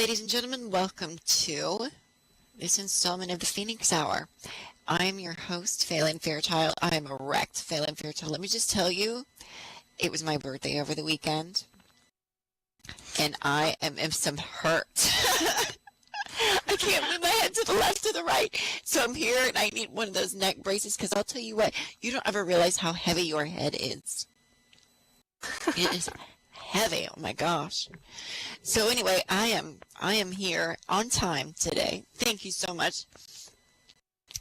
ladies and gentlemen, welcome to this installment of the Phoenix Hour. I'm your host, Phelan Fairchild. I am a wrecked Phelan Fairchild. Let me just tell you, it was my birthday over the weekend, and I am in some hurt. I can't move my head to the left or the right, so I'm here, and I need one of those neck braces, because I'll tell you what, you don't ever realize how heavy your head is. It is heavy. Oh my gosh. So anyway, I am here on time today. Thank you so much.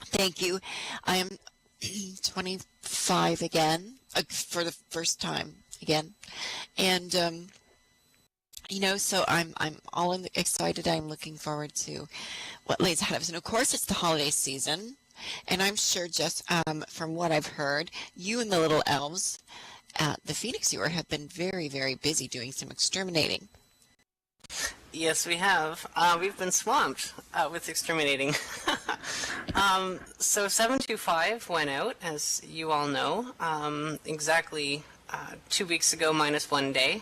Thank you. I am 25 again, for the first time again, and so I'm all excited. I'm looking forward to what lays ahead of us. And of course, it's the holiday season, and I'm sure just from what I've heard, you and the little elves at the Phoenix Viewer have been very, very busy doing some exterminating. Yes, we have. We've been swamped with exterminating. So 725 went out, as you all know, exactly 2 weeks ago minus 1 day.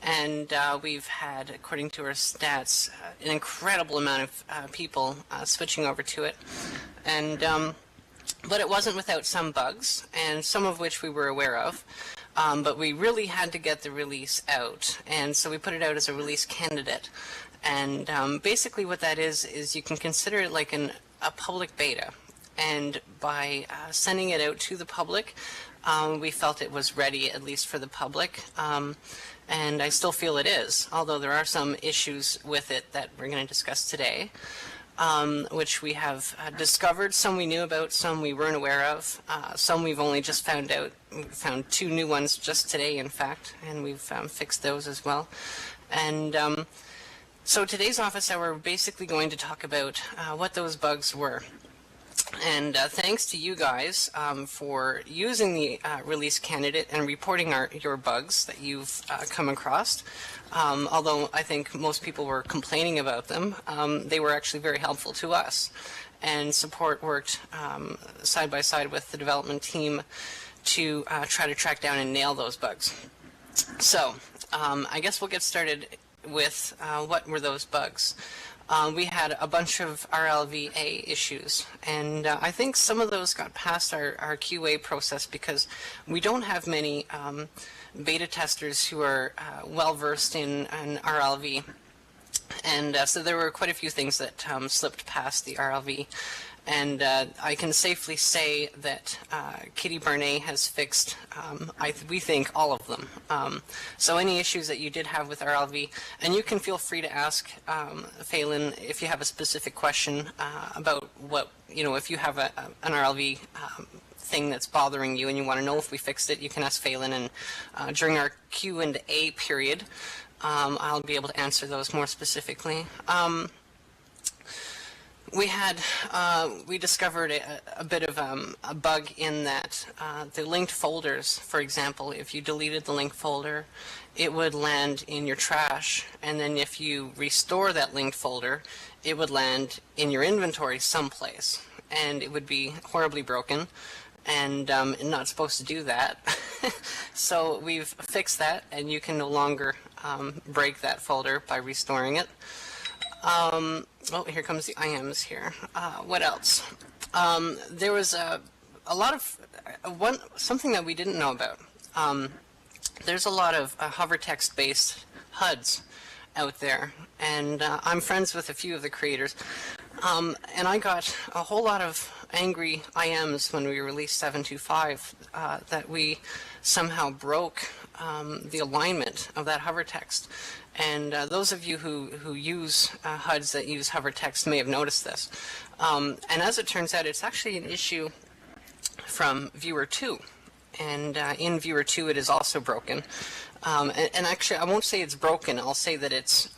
And we've had, according to our stats, an incredible amount of people switching over to it. And but it wasn't without some bugs, and some of which we were aware of. But we really had to get the release out, and so we put it out as a release candidate. And basically what that is you can consider it like a public beta. And by sending it out to the public, we felt it was ready, at least for the public. And I still feel it is, although there are some issues with it that we're going to discuss today. Which we have discovered. Some we knew about, some we weren't aware of. Some we've only just found out. We found 2 new ones just today, in fact, and we've fixed those as well. And so today's office hour, we're basically going to talk about what those bugs were. And thanks to you guys for using the release candidate and reporting your bugs that you've come across. Although I think most people were complaining about them, they were actually very helpful to us. And support worked side by side with the development team to try to track down and nail those bugs. So I guess we'll get started with what were those bugs. We had a bunch of RLVA issues, and I think some of those got past our QA process because we don't have many beta testers who are well-versed in RLV, and so there were quite a few things that slipped past the RLV. And I can safely say that Kitty Barnett has fixed, we think, all of them. So any issues that you did have with RLV, and you can feel free to ask Phelan if you have a specific question about what, if you have an RLV thing that's bothering you and you want to know if we fixed it, you can ask Phelan, and during our Q&A period, I'll be able to answer those more specifically. We discovered a bit of a bug in that the linked folders, for example, if you deleted the linked folder, it would land in your trash, and then if you restore that linked folder, it would land in your inventory someplace, and it would be horribly broken, and not supposed to do that. So we've fixed that, and you can no longer break that folder by restoring it. Oh, here comes the IMs here. What else? There was a lot of something that we didn't know about. There's a lot of hover text-based HUDs out there, and I'm friends with a few of the creators. And I got a whole lot of angry IMs when we released 725 that we somehow broke the alignment of that hover text. And those of you who use HUDs that use hover text may have noticed this. And as it turns out, it's actually an issue from Viewer 2. And in Viewer 2, it is also broken. And actually, I won't say it's broken. I'll say that it's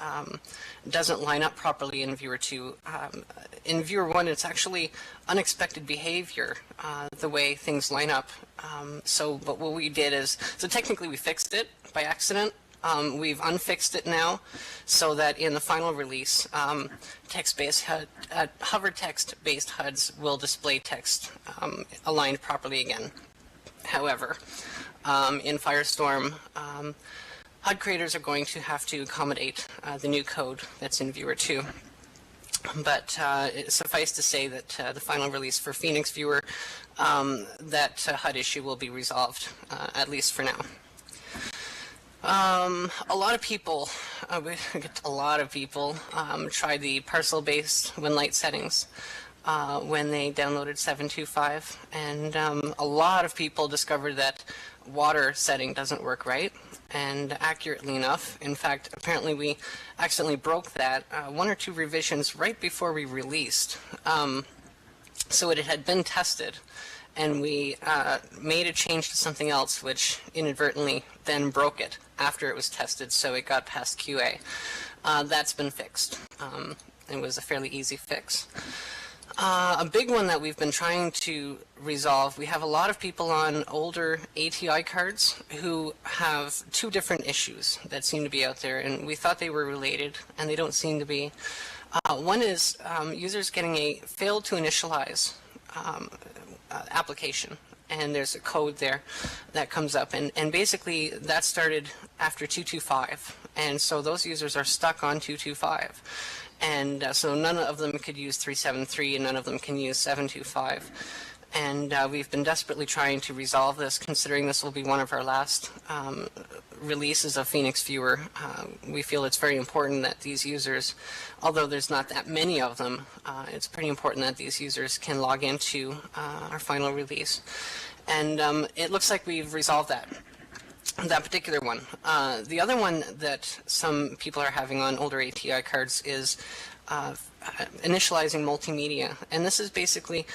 doesn't line up properly in Viewer 2. In Viewer 1, it's actually unexpected behavior, the way things line up. But what we did is, so technically we fixed it by accident. We've unfixed it now, so that in the final release, text-based hover text-based HUDs will display text aligned properly again. However, in Firestorm, HUD creators are going to have to accommodate the new code that's in Viewer 2. But suffice to say that the final release for Phoenix Viewer, that HUD issue will be resolved, at least for now. A lot of people, tried the parcel-based WinLight settings when they downloaded 7.2.5, and a lot of people discovered that water setting doesn't work right, and accurately enough. In fact, apparently we accidentally broke that one or two revisions right before we released. So it had been tested, and we made a change to something else, which inadvertently then broke it after it was tested, so it got past QA. That's been fixed. It was a fairly easy fix. A big one that we've been trying to resolve, we have a lot of people on older ATI cards who have two different issues that seem to be out there, and we thought they were related, and they don't seem to be. One is users getting a failed to initialize application, and there's a code there that comes up, and basically that started after 2.2.5, and so those users are stuck on 2.2.5. And so none of them could use 3.7.3, and none of them can use 7.2.5. And we've been desperately trying to resolve this, considering this will be one of our last releases of Phoenix Viewer. We feel it's very important that these users, although there's not that many of them, it's pretty important that these users can log into our final release. And it looks like we've resolved that particular one. The other one that some people are having on older ATI cards is initializing multimedia. And this is basically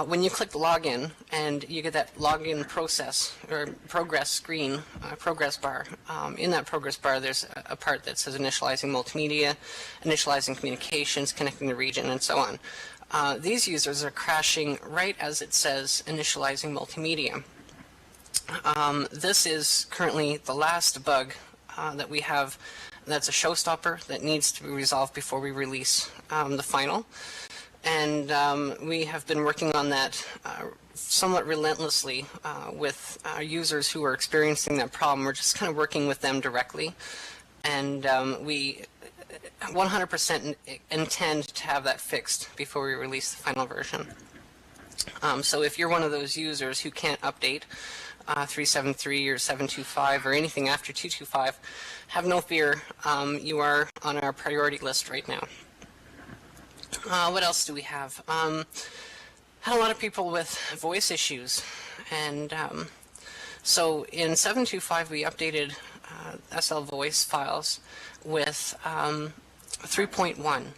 when you click login and you get that login process or progress screen, progress bar. In that progress bar there's a part that says initializing multimedia, initializing communications, connecting the region, and so on. These users are crashing right as it says initializing multimedia. This is currently the last bug that we have that's a showstopper that needs to be resolved before we release the final. And we have been working on that somewhat relentlessly with users who are experiencing that problem. We're just kind of working with them directly. And we 100% intend to have that fixed before we release the final version. So if you're one of those users who can't update 3.7.3 or 7.2.5 or anything after 2.2.5, have no fear. You are on our priority list right now. What else do we have? Had a lot of people with voice issues, and so in 7.2.5 we updated SL voice files with 3.1,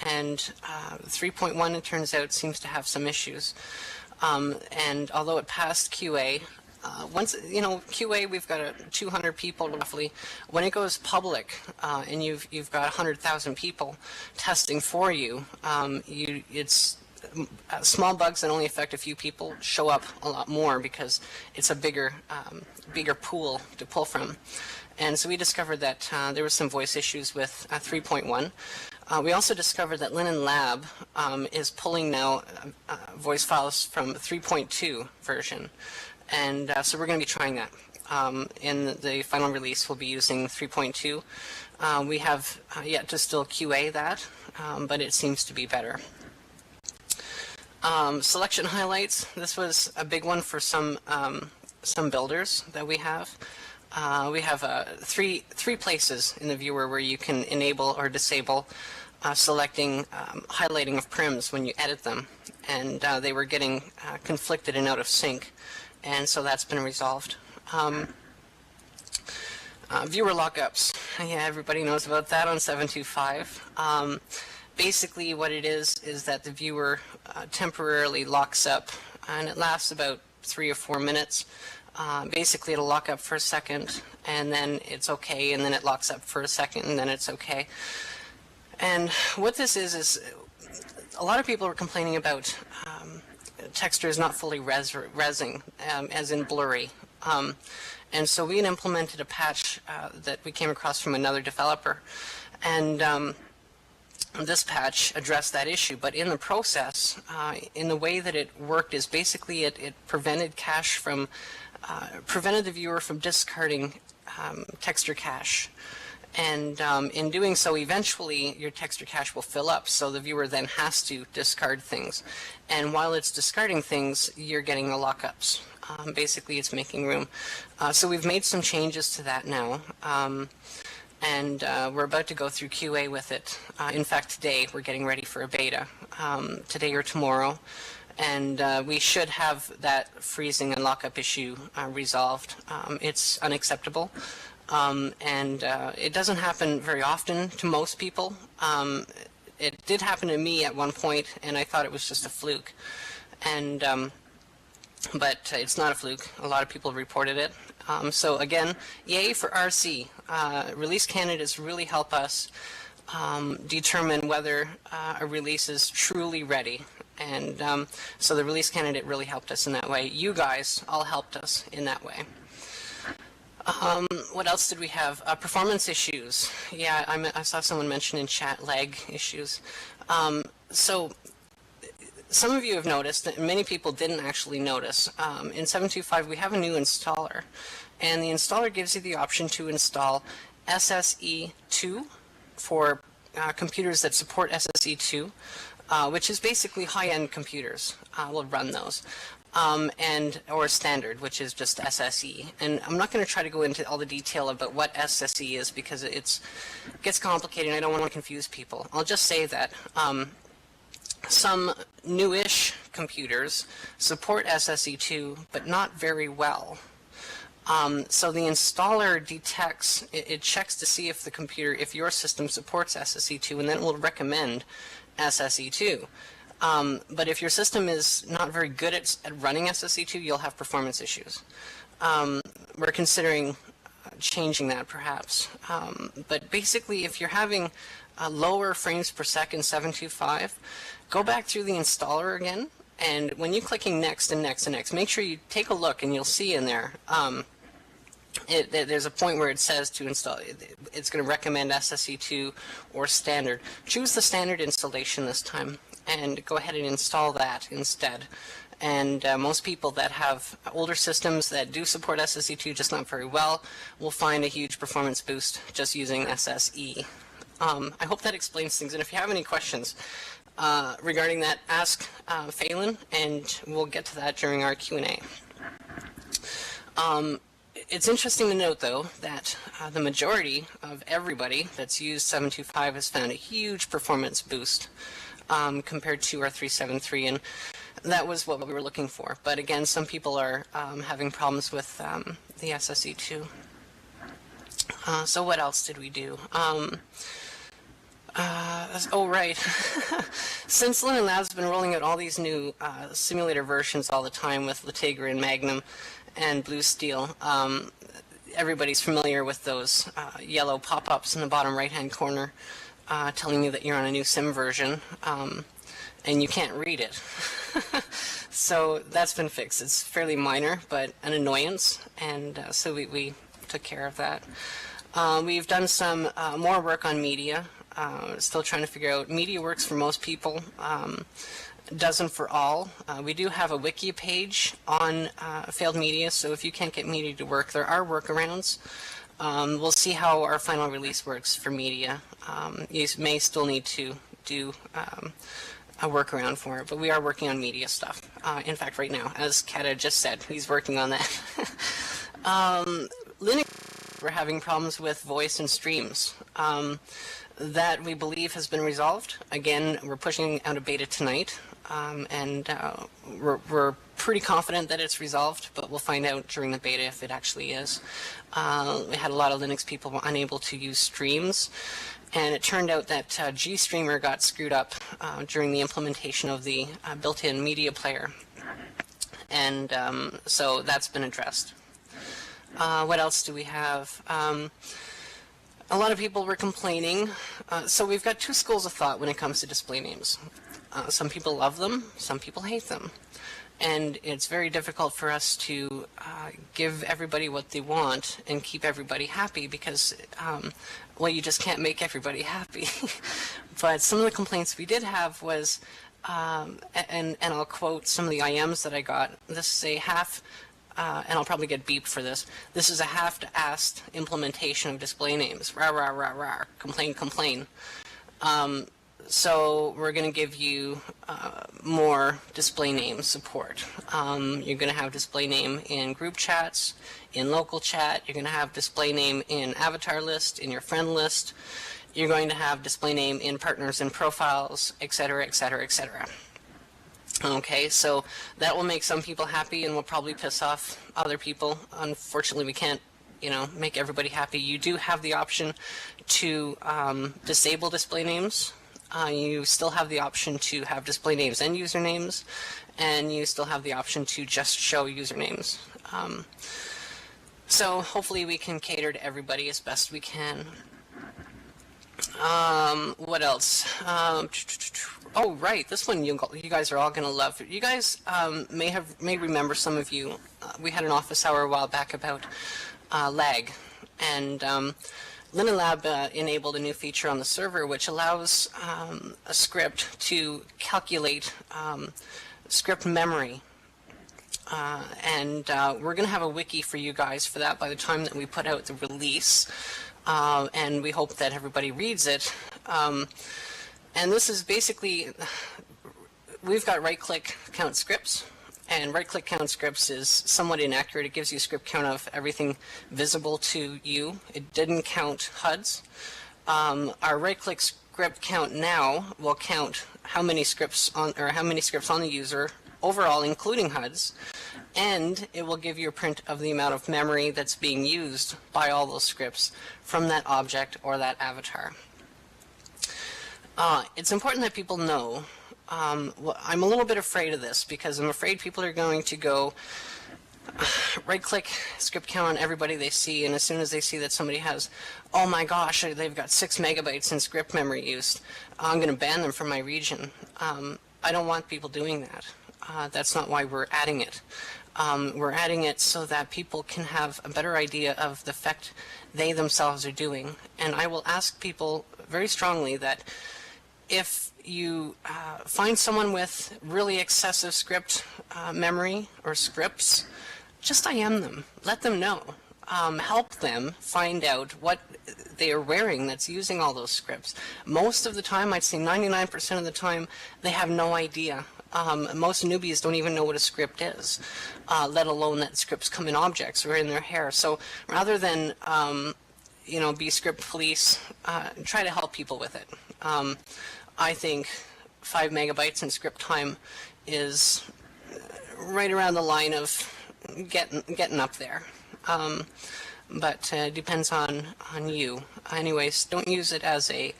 and 3.1, it turns out, seems to have some issues. And although it passed QA, once, QA, we've got 200 people roughly. When it goes public, and you've got 100,000 people testing for you, it's small bugs that only affect a few people show up a lot more because it's a bigger pool to pull from. And so we discovered that there was some voice issues with 3.1. We also discovered that Linen Lab is pulling now voice files from 3.2 version. And so we're going to be trying that. In the final release, we'll be using 3.2. We have yet to still QA that, but it seems to be better. Selection highlights. This was a big one for some builders that we have. We have three places in the viewer where you can enable or disable selecting highlighting of prims when you edit them, and they were getting conflicted and out of sync. And so that's been resolved. Viewer lockups. Yeah, everybody knows about that on 7.2.5. Basically what it is that the viewer temporarily locks up, and it lasts about 3 or 4 minutes. Basically it'll lock up for a second, and then it's okay, and then it locks up for a second, and then it's okay. And what this is a lot of people are complaining about texture is not fully rezzing, as in blurry. And so we had implemented a patch that we came across from another developer. And this patch addressed that issue, but in the process, in the way that it worked is basically it prevented cache from, prevented the viewer from discarding texture cache. And in doing so, eventually your texture cache will fill up, so the viewer then has to discard things. And while it's discarding things, you're getting the lockups. Basically, it's making room. So we've made some changes to that now. And we're about to go through QA with it. In fact, today we're getting ready for a beta, today or tomorrow. And we should have that freezing and lockup issue resolved. It's unacceptable. And it doesn't happen very often to most people. It did happen to me at one point, and I thought it was just a fluke. And but it's not a fluke. A lot of people reported it. So again, yay for RC. Release candidates really help us determine whether a release is truly ready. And so the release candidate really helped us in that way. You guys all helped us in that way. What else did we have? Performance issues. Yeah, I saw someone mention in chat lag issues. So some of you have noticed, and many people didn't actually notice. In 7.2.5 we have a new installer, and the installer gives you the option to install SSE2 for computers that support SSE2, which is basically high-end computers will run those. Or standard, which is just SSE. And I'm not going to try to go into all the detail about what SSE is because it gets complicated and I don't want to confuse people. I'll just say that some newish computers support SSE2, but not very well. So the installer detects, it checks to see if the computer, if your system supports SSE2, and then it will recommend SSE2. But if your system is not very good at running SSE2, you'll have performance issues. We're considering changing that perhaps. But basically, if you're having lower frames per second 7.2.5, go back through the installer again, and when you're clicking next and next and next, make sure you take a look and you'll see in there, there's a point where it says to install, it's going to recommend SSE2 or standard. Choose the standard installation this time and go ahead and install that instead. And most people that have older systems that do support SSE2, just not very well, will find a huge performance boost just using SSE. I hope that explains things, and if you have any questions regarding that, ask Phelan, and we'll get to that during our Q&A. It's interesting to note, though, that the majority of everybody that's used 7.2.5 has found a huge performance boost compared to our 3.7.3, and that was what we were looking for. But again, some people are having problems with the SSE2. So what else did we do? Oh, right. Since Linux Lab's been rolling out all these new simulator versions all the time with Latagra and Magnum and Blue Steel, everybody's familiar with those yellow pop-ups in the bottom right-hand corner telling you that you're on a new sim version, and you can't read it. So that's been fixed. It's fairly minor, but an annoyance, and so we took care of that. We've done some more work on media. Still trying to figure out, media works for most people, doesn't for all. We do have a wiki page on failed media, so if you can't get media to work, there are workarounds. We'll see how our final release works for media. You may still need to do a workaround for it, but we are working on media stuff. In fact, right now, as Kata just said, he's working on that. Linux, we're having problems with voice and streams. That we believe has been resolved. Again, we're pushing out a beta tonight, and we're pretty confident that it's resolved, but we'll find out during the beta if it actually is. We had a lot of Linux people unable to use streams, and it turned out that GStreamer got screwed up during the implementation of the built-in media player, and so that's been addressed. What else do we have? A lot of people were complaining. So we've got two schools of thought when it comes to display names. Some people love them, some people hate them. and it's very difficult for us to give everybody what they want and keep everybody happy because, well, you just can't make everybody happy. But some of the complaints we did have was, and I'll quote some of the IMs that I got. This is a half, and I'll probably get beeped for this. This is a half-assed implementation of display names. Rah, rah, rah, rah. Complain, complain. So we're going to give you more display name support. You're going to have display name in group chats, in local chat. You're going to have display name in avatar list, in your friend list. You're going to have display name in partners and profiles, etc., etc., etc. Okay, so that will make some people happy and will probably piss off other people. Unfortunately, we can't, make everybody happy. You do have the option to disable display names. You still have the option to have display names and usernames, and you still have the option to just show usernames. So hopefully we can cater to everybody as best we can. What else? Oh, right, this one you guys are all going to love. You guys may remember, some of you, we had an office hour a while back about lag, and LinaLab enabled a new feature on the server which allows a script to calculate script memory. And we're going to have a wiki for you guys for that by the time that we put out the release. And we hope that everybody reads it. And this is basically, we've got right-click count scripts. And right-click count scripts is somewhat inaccurate. It gives you a script count of everything visible to you. It didn't count HUDs. Our right-click script count now will count how many scripts on the user overall, including HUDs, and it will give you a print of the amount of memory that's being used by all those scripts from that object or that avatar. It's important that people know. I'm a little bit afraid of this because I'm afraid people are going to go right-click script count on everybody they see, and as soon as they see that somebody has, oh my gosh, they've got 6 megabytes in script memory used, I'm going to ban them from my region. I don't want people doing that. That's not why we're adding it. We're adding it so that people can have a better idea of the effect they themselves are doing. And I will ask people very strongly that if you find someone with really excessive script memory or scripts, just IM them. Let them know. Help them find out what they are wearing that's using all those scripts. Most of the time, I'd say 99% of the time, they have no idea. Most newbies don't even know what a script is, let alone that scripts come in objects or in their hair. So rather than be script police, try to help people with it. I think 5 megabytes in script time is right around the line of getting up there. But it depends on you. Anyways, don't use it as a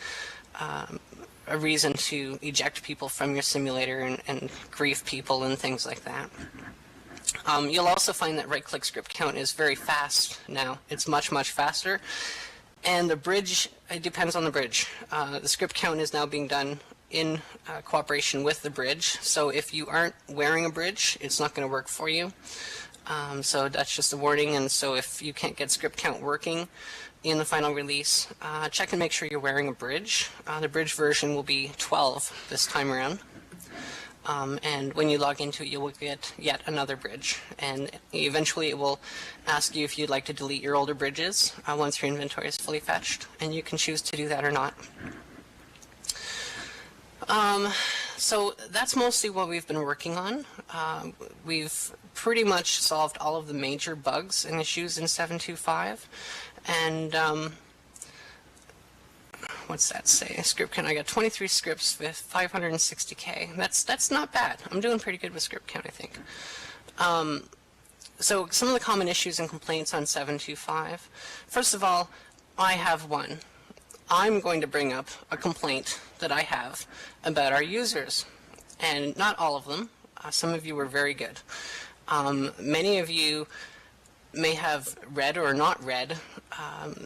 reason to eject people from your simulator and grief people and things like that. You'll also find that right-click script count is very fast now. It's much, much faster. And the bridge, it depends on the bridge. The script count is now being done in cooperation with the bridge. So if you aren't wearing a bridge, it's not going to work for you. So that's just a warning. And so if you can't get script count working in the final release, check and make sure you're wearing a bridge. The bridge version will be 12 this time around. And when you log into it, you will get yet another bridge. And eventually it will ask you if you'd like to delete your older bridges once your inventory is fully fetched. And you can choose to do that or not. So that's mostly what we've been working on. We've pretty much solved all of the major bugs and issues in 7.2.5. And what's that say? Script count. I got 23 scripts with 560K. That's not bad. I'm doing pretty good with script count, I think. So some of the common issues and complaints on 7.2.5. First of all, I have one. I'm going to bring up a complaint that I have about our users, and not all of them. Some of you were very good. Many of you may have read or not read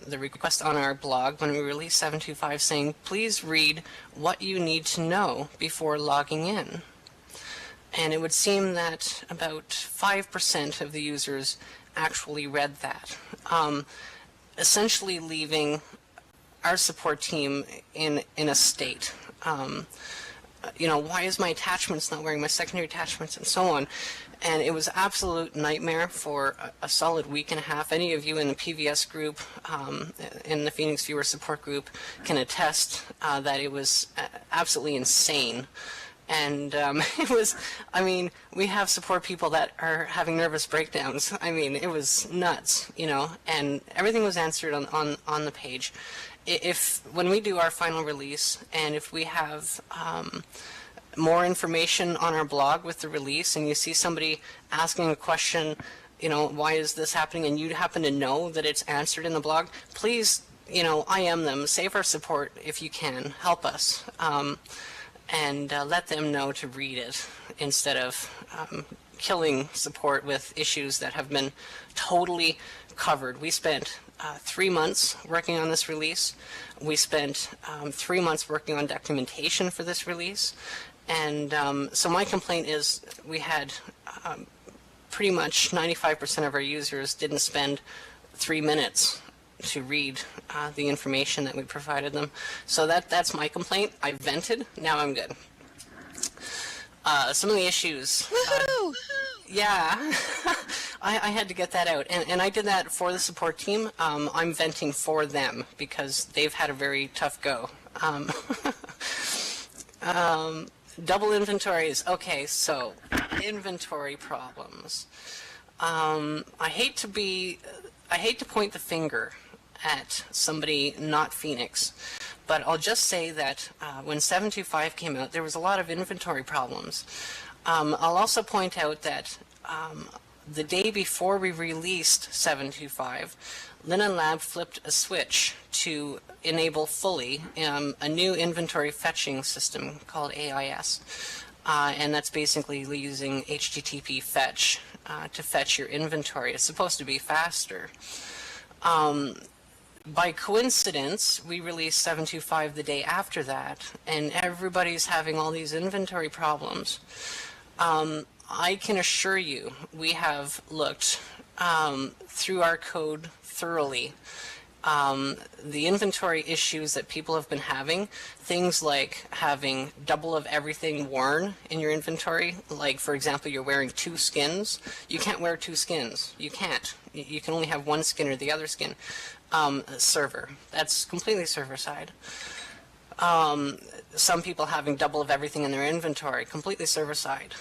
the request on our blog when we released 7.2.5 saying, please read what you need to know before logging in. And it would seem that about 5% of the users actually read that, essentially leaving our support team in a state. Why is my attachments not wearing my secondary attachments and so on? And it was absolute nightmare for a solid week and a half. Any of you in the PVS group, in the Phoenix Viewer Support Group, can attest that it was absolutely insane. And it was, we have support people that are having nervous breakdowns. It was nuts, and everything was answered on the page. When we do our final release, and if we have more information on our blog with the release, and you see somebody asking a question, why is this happening, and you happen to know that it's answered in the blog, please, IM them, save our support if you can, help us, and let them know to read it instead of killing support with issues that have been totally covered. We spent 3 months working on this release. We spent 3 months working on documentation for this release. And so my complaint is we had pretty much 95% of our users didn't spend 3 minutes to read the information that we provided them. So that's my complaint. I vented. Now I'm good. Some of the issues. Yeah, I had to get that out, and I did that for the support team. I'm venting for them because they've had a very tough go. Double inventories. Okay, so inventory problems. I hate to point the finger at somebody not Phoenix, but I'll just say that when 725 came out, there was a lot of inventory problems. I'll also point out that the day before we released 725, Linen Lab flipped a switch to enable fully a new inventory fetching system called AIS. And that's basically using HTTP fetch to fetch your inventory. It's supposed to be faster. By coincidence, we released 725 the day after that, and everybody's having all these inventory problems. I can assure you, we have looked through our code thoroughly. The inventory issues that people have been having, things like having double of everything worn in your inventory, like for example you're wearing 2 skins, you can't wear 2 skins, you can't. You can only have one skin or the other skin. Server, that's completely server side. Some people having double of everything in their inventory, completely server side.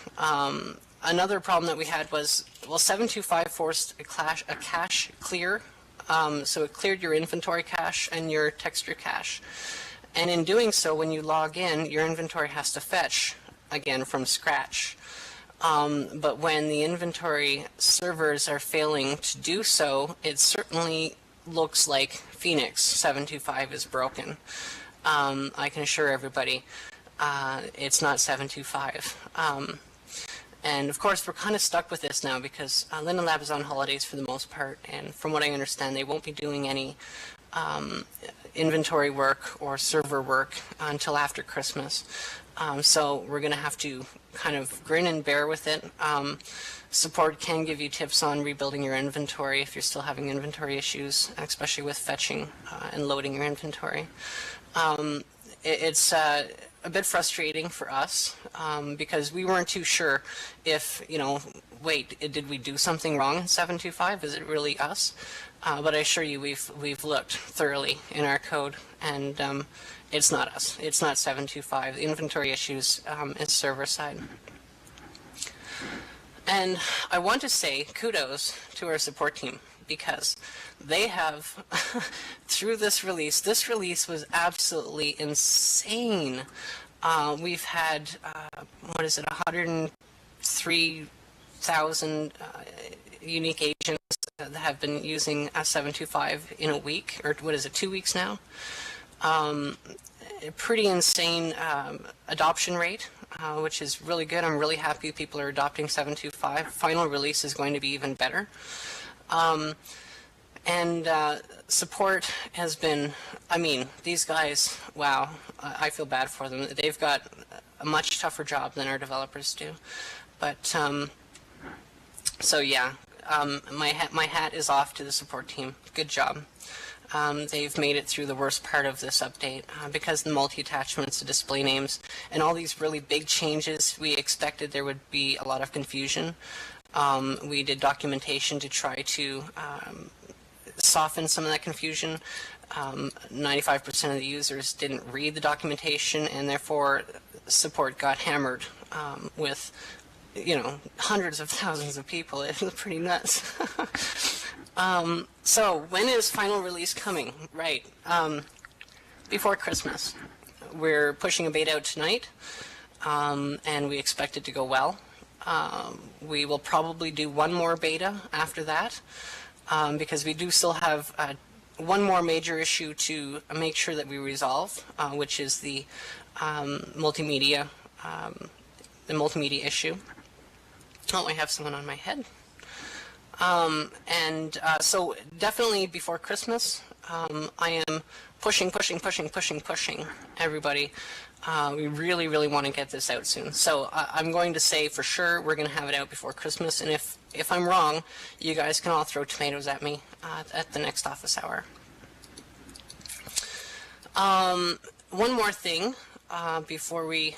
Another problem that we had was, 725 forced a cache clear. So it cleared your inventory cache and your texture cache. And in doing so, when you log in, your inventory has to fetch again from scratch. But when the inventory servers are failing to do so, it certainly looks like Phoenix 725 is broken. I can assure everybody it's not 725. And of course, we're kind of stuck with this now because Linen Lab is on holidays for the most part, and from what I understand, they won't be doing any inventory work or server work until after Christmas. So we're going to have to kind of grin and bear with it. Support can give you tips on rebuilding your inventory if you're still having inventory issues, especially with fetching and loading your inventory. It's a bit frustrating for us because we weren't too sure if, wait, did we do something wrong in 725? Is it really us? But I assure you we've looked thoroughly in our code, and it's not us. It's not 725. The inventory issues is server side. And I want to say kudos to our support team because they have, through this release was absolutely insane. We've had, 103,000 unique agents that have been using S725 in a week, or 2 weeks now. A pretty insane adoption rate, which is really good. I'm really happy people are adopting 725. Final release is going to be even better. And support has been, these guys, wow, I feel bad for them. They've got a much tougher job than our developers do. But so yeah, my hat is off to the support team. Good job. They've made it through the worst part of this update because the multi-attachments, the display names, and all these really big changes. We expected there would be a lot of confusion. We did documentation to try to soften some of that confusion. 95% of the users didn't read the documentation, and therefore support got hammered with, hundreds of thousands of people. It was pretty nuts. So when is final release coming? Right. Before Christmas. We're pushing a beta out tonight, and we expect it to go well. We will probably do one more beta after that, because we do still have one more major issue to make sure that we resolve, which is the multimedia issue. Oh, I have someone on my head. So definitely before Christmas, I am pushing everybody. We really, really want to get this out soon. So I'm going to say for sure we're going to have it out before Christmas. And if I'm wrong, you guys can all throw tomatoes at me at the next office hour. One more thing before we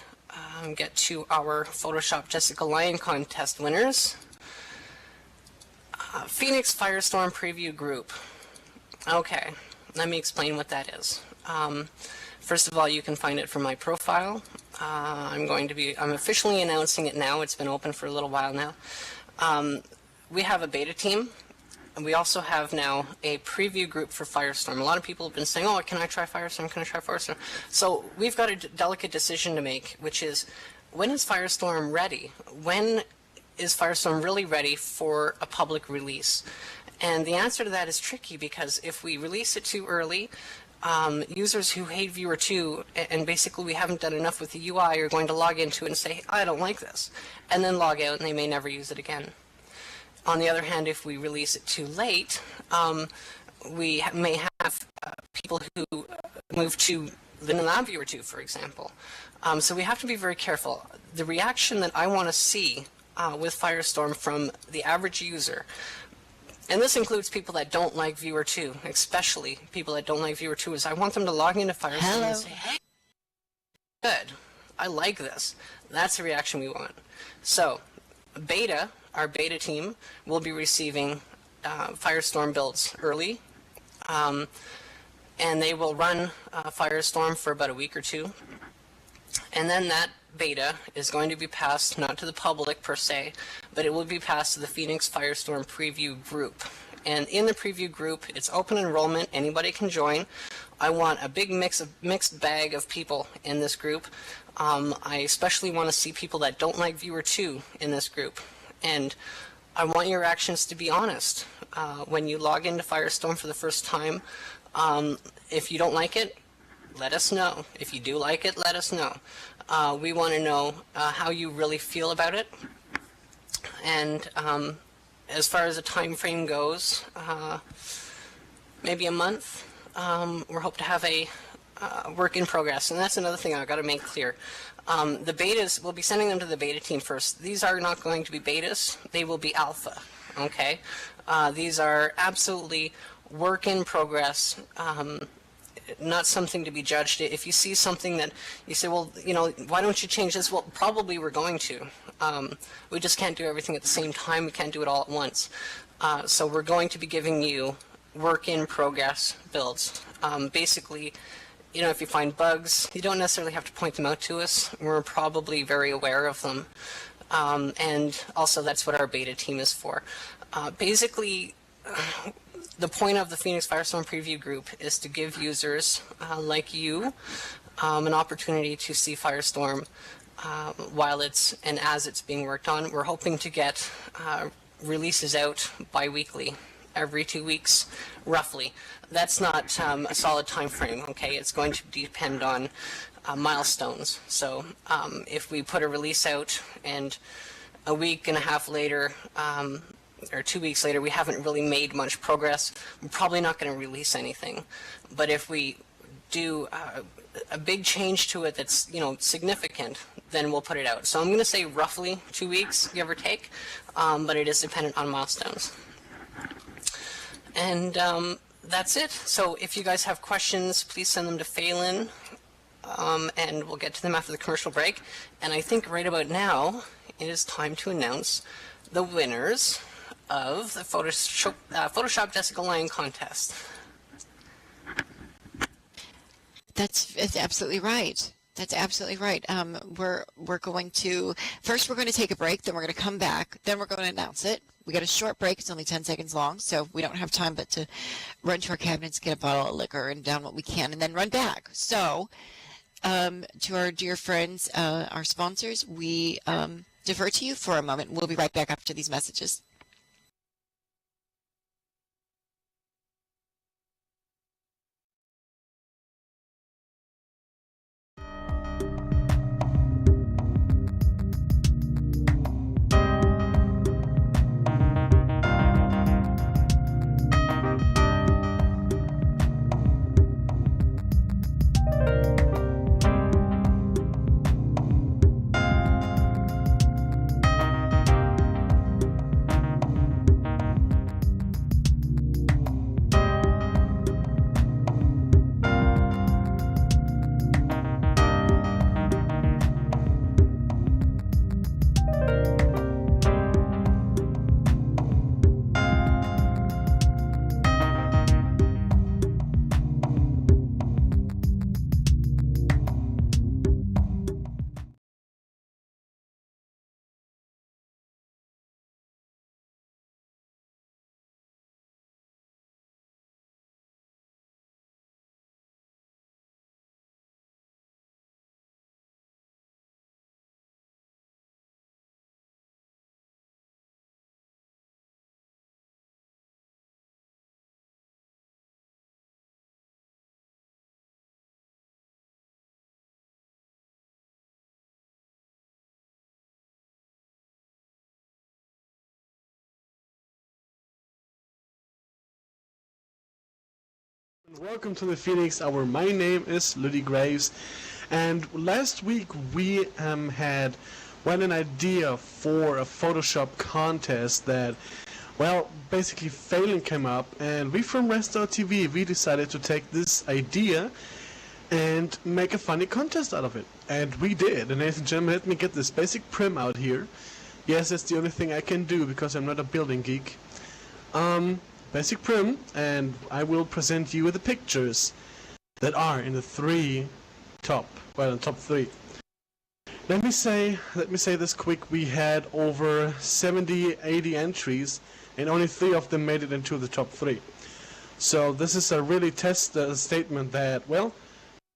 get to our Photoshop Jessica Lion contest winners. Phoenix Firestorm Preview Group. Okay, let me explain what that is. First of all, you can find it from my profile. I'm officially announcing it now. It's been open for a little while now. We have a beta team, and we also have now a preview group for Firestorm. A lot of people have been saying, oh, can I try Firestorm? Can I try Firestorm? So we've got a delicate decision to make, which is, when is Firestorm ready? When is Firestorm really ready for a public release? And the answer to that is tricky, because if we release it too early, users who hate Viewer 2, and basically we haven't done enough with the UI, are going to log into it and say, I don't like this, and then log out, and they may never use it again. On the other hand, if we release it too late, we may have people who move to Vanilla Viewer 2, for example. So we have to be very careful. The reaction that I want to see with Firestorm from the average user, and this includes people that don't like Viewer 2, especially people that don't like Viewer 2, is I want them to log into Firestorm and say, hey, good, I like this. That's the reaction we want. So, our beta team will be receiving Firestorm builds early, and they will run Firestorm for about a week or two, and then that beta is going to be passed not to the public per se, but it will be passed to the Phoenix Firestorm Preview Group. And in the preview group, it's open enrollment, anybody can join. I want a big mixed bag of people in this group. I especially want to see people that don't like Viewer 2 in this group. And I want your actions to be honest. When you log into Firestorm for the first time, if you don't like it, let us know. If you do like it, let us know. We want to know how you really feel about it. And as far as the time frame goes, maybe a month. We're hoping to have a work in progress. And that's another thing I've got to make clear. The betas, we'll be sending them to the beta team first. These are not going to be betas. They will be alpha. Okay? These are absolutely work in progress. Not something to be judged. If you see something that you say, well, why don't you change this? Well, probably we're going to. We just can't do everything at the same time. We can't do it all at once. So we're going to be giving you work in progress builds. Basically, if you find bugs, you don't necessarily have to point them out to us. We're probably very aware of them. And also that's what our beta team is for. Basically, the point of the Phoenix Firestorm Preview Group is to give users like you an opportunity to see Firestorm while it's and as it's being worked on. We're hoping to get releases out bi-weekly, every 2 weeks, roughly. That's not a solid time frame, okay? It's going to depend on milestones. So if we put a release out and a week and a half later, or 2 weeks later, we haven't really made much progress, we're probably not going to release anything. But if we do a big change to it that's, significant, then we'll put it out. So I'm going to say roughly 2 weeks, give or take, but it is dependent on milestones. And that's it. So if you guys have questions, please send them to Phelan, and we'll get to them after the commercial break. And I think right about now, it is time to announce the winners of the Photoshop Jessica Lion contest. That's absolutely right. That's absolutely right. We're going to first we're going to take a break, then we're going to come back, then we're going to announce it. We got a short break; it's only 10 seconds long, so we don't have time but to run to our cabinets, get a bottle of liquor, and down what we can, and then run back. So, to our dear friends, our sponsors, we defer to you for a moment. We'll be right back after these messages. Welcome to the Phoenix Hour. My name is Luddy Graves, and last week we had an idea for a Photoshop contest that, well, basically Phelan came up, and we from Rezzed.TV, we decided to take this idea and make a funny contest out of it. And we did. And ladies and gentlemen, let me get this basic prim out here. Yes, that's the only thing I can do because I'm not a building geek. Basic prim, and I will present you with the pictures that are in the top 3. Let me say this quick. We had over 80 entries, and only 3 of them made it into the top 3. So this is a really test statement that, well,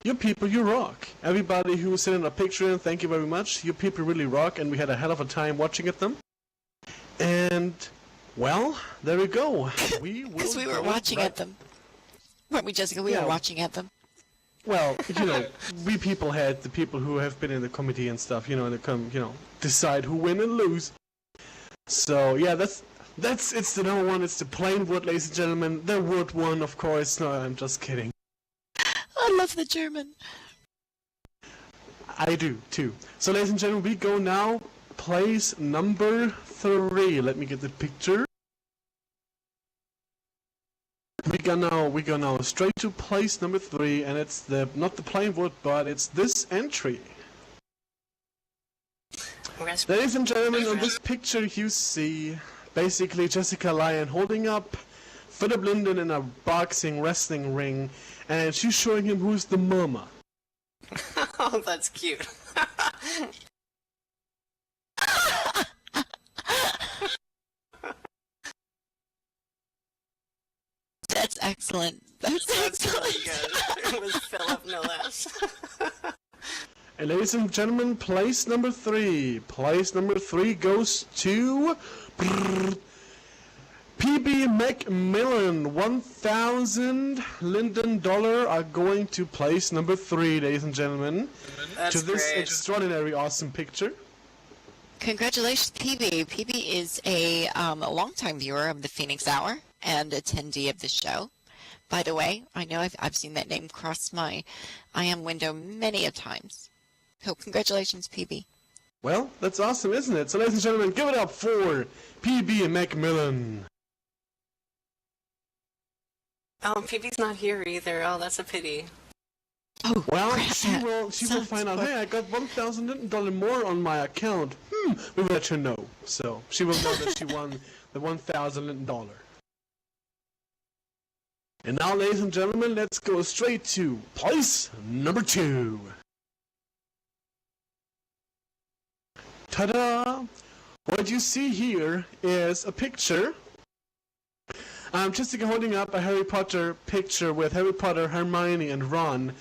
you people, you rock. Everybody who sent in a picture, thank you very much. You people really rock, and we had a hell of a time watching at them. And well, there we go. Because we were watching at them. Weren't we, Jessica? We were watching at them. Well, we people had the people who have been in the committee and stuff, and they decide who win and lose. So, yeah, it's the number one. It's the plain wood, ladies and gentlemen. The wood one, of course. No, I'm just kidding. I love the German. I do, too. So, ladies and gentlemen, we go now. Place number 3. Let me get the picture. We go now straight to place number 3, and it's not the plain wood, but it's this entry. Ladies and gentlemen, on this picture you see basically Jessica Lion holding up Philip Linden in a boxing wrestling ring, and she's showing him who's the mama. Oh, that's cute. That's excellent. That's excellent. Really good. It was Philip, no less. And ladies and gentlemen, place number 3. Place number 3 goes to PB McMillan. 1,000 Linden dollar are going to place number 3, ladies and gentlemen. That's to this great. Extraordinary awesome picture. Congratulations, PB. PB is a longtime viewer of the Phoenix Hour and attendee of the show. By the way, I know I've seen that name cross my IM window many a times. So congratulations, PB. Well, that's awesome, isn't it? So, ladies and gentlemen, give it up for PB Macmillan. Oh, PB's not here either. Oh, that's a pity. Oh, Well, crap. she will find out, hey, I got $1,000 more on my account. We will let her know. So, she will know that she won the $1,000. And now, ladies and gentlemen, let's go straight to place number 2. Ta-da! What you see here is a picture. Jessica holding up a Harry Potter picture with Harry Potter, Hermione, and Ron.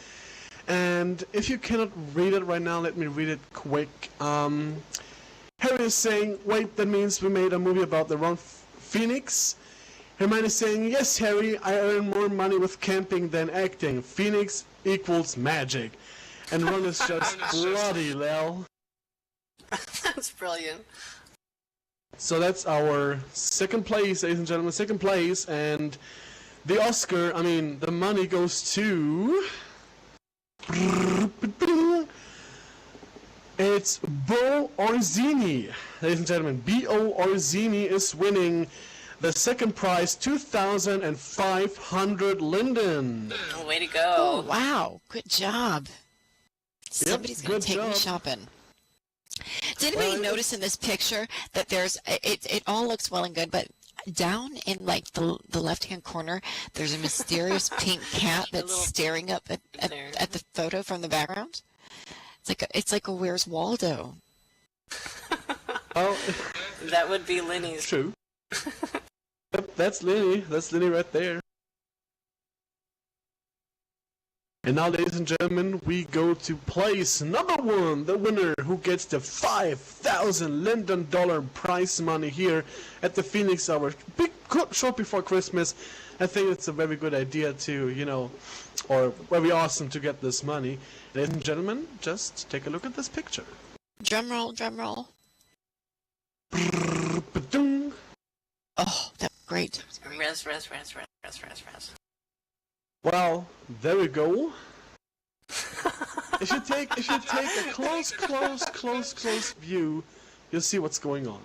And if you cannot read it right now, let me read it quick. Harry is saying, wait, that means we made a movie about the Ron Phoenix. Hermione is saying, yes, Harry, I earn more money with camping than acting. Phoenix equals magic. And Ron is just bloody Lel. That's brilliant. So that's our second place, ladies and gentlemen, second place. And the Oscar, the money goes to... It's Bo Orzini, ladies and gentlemen. B.O. Orzini is winning the second prize, 2,500 linden. Way to go. Oh, wow. Good job. Somebody's going to take me shopping. Did anybody notice in this picture that it all looks well and good, but down in like the left-hand corner, there's a mysterious pink cat that's staring up at the photo from the background? It's like a Where's Waldo? Oh, that would be Linny's. True. Yep, that's Linny. That's Linny right there. And now, ladies and gentlemen, we go to place number 1, the winner who gets the $5,000 Linden prize money here at the Phoenix Hour. Short before Christmas. I think it's a very good idea to, or very awesome to get this money. Ladies and gentlemen, just take a look at this picture. Drum roll, drum roll. Oh, that's great. Res. Well, there we go. If you take a close view, you'll see what's going on.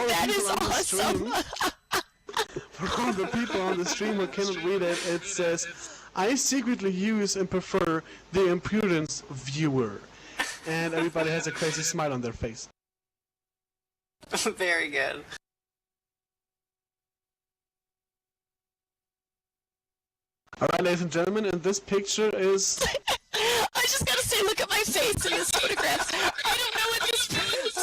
That is awesome. For all the people on the stream who cannot read it, it says, I secretly use and prefer the impudence viewer. And everybody has a crazy smile on their face. Very good. Alright, ladies and gentlemen, and this picture is... I just gotta say, look at my face in this photograph. I don't know what this is.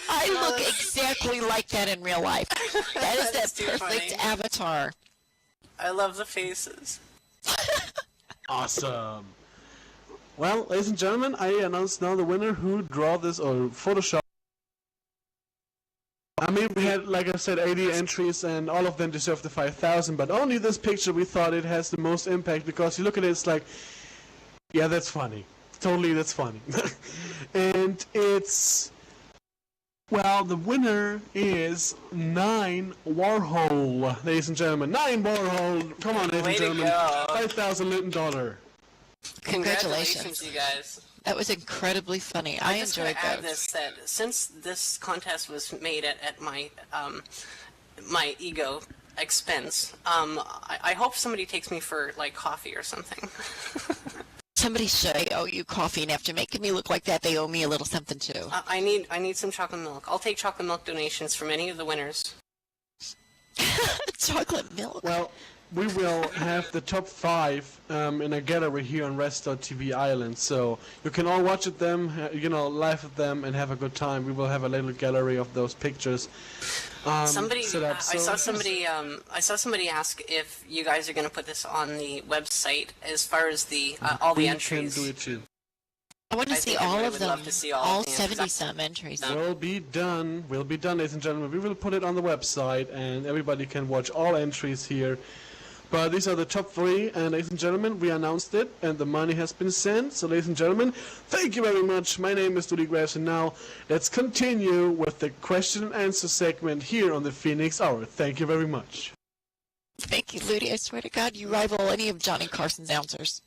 I look exactly like that in real life. That is that perfect avatar. I love the faces. Awesome. Well, ladies and gentlemen, I announce now the winner who draw this or Photoshop. We had, like I said, 80 entries, and all of them deserve the 5,000, but only this picture we thought it has the most impact, because you look at it, it's like, yeah, that's funny. Totally, that's funny. And it's, well, the winner is 9 Warhol, ladies and gentlemen. 9 Warhol! Come on, ladies and gentlemen. $5,000 Linden. Congratulations, you guys. That was incredibly funny. I enjoyed that. That since this contest was made at my my ego expense, I hope somebody takes me for like coffee or something. Somebody should owe you coffee, and after making me look like that, they owe me a little something too. I need some chocolate milk. I'll take chocolate milk donations from any of the winners. Chocolate milk. Well, we will have the top 5 in a gallery here on Rezzed.TV Island, so you can all watch at them, live at them, and have a good time. We will have a little gallery of those pictures. I saw somebody ask if you guys are going to put this on the website as far as the all the entries. Can do it too. I want to see all of them. All of the 70-some entries. Will be done, ladies and gentlemen. We will put it on the website, and everybody can watch all entries here. But these are the top 3, and ladies and gentlemen, we announced it, and the money has been sent. So, ladies and gentlemen, thank you very much. My name is Rudy Graves, and now let's continue with the question and answer segment here on the Phoenix Hour. Thank you very much. Thank you, Ludi. I swear to God, you rival any of Johnny Carson's answers.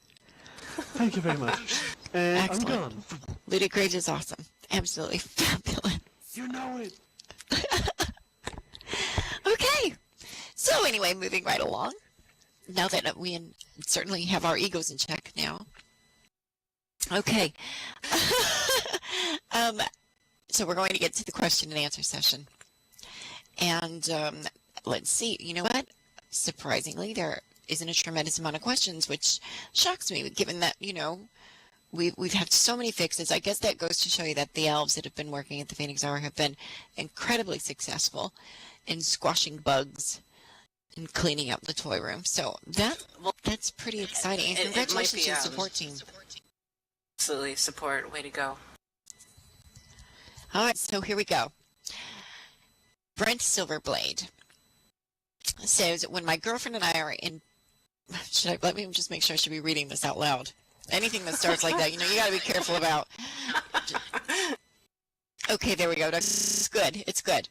Thank you very much. And Excellent. I'm gone. Ludi Graves is awesome. Absolutely fabulous. You know it. Okay. So anyway, moving right along. Now that we certainly have our egos in check now. Okay. So we're going to get to the question and answer session. And let's see. You know what? Surprisingly, there isn't a tremendous amount of questions, which shocks me, given that, we've had so many fixes. I guess that goes to show you that the elves that have been working at the Phoenix Hour have been incredibly successful in squashing bugs and cleaning up the toy room. So that's pretty exciting. And congratulations to the support team. Absolutely, support. Way to go. All right, so here we go. Brent Silverblade says, when my girlfriend and I are in... let me just make sure I should be reading this out loud. Anything that starts like that, you got to be careful about. Okay, there we go. That's good. It's good.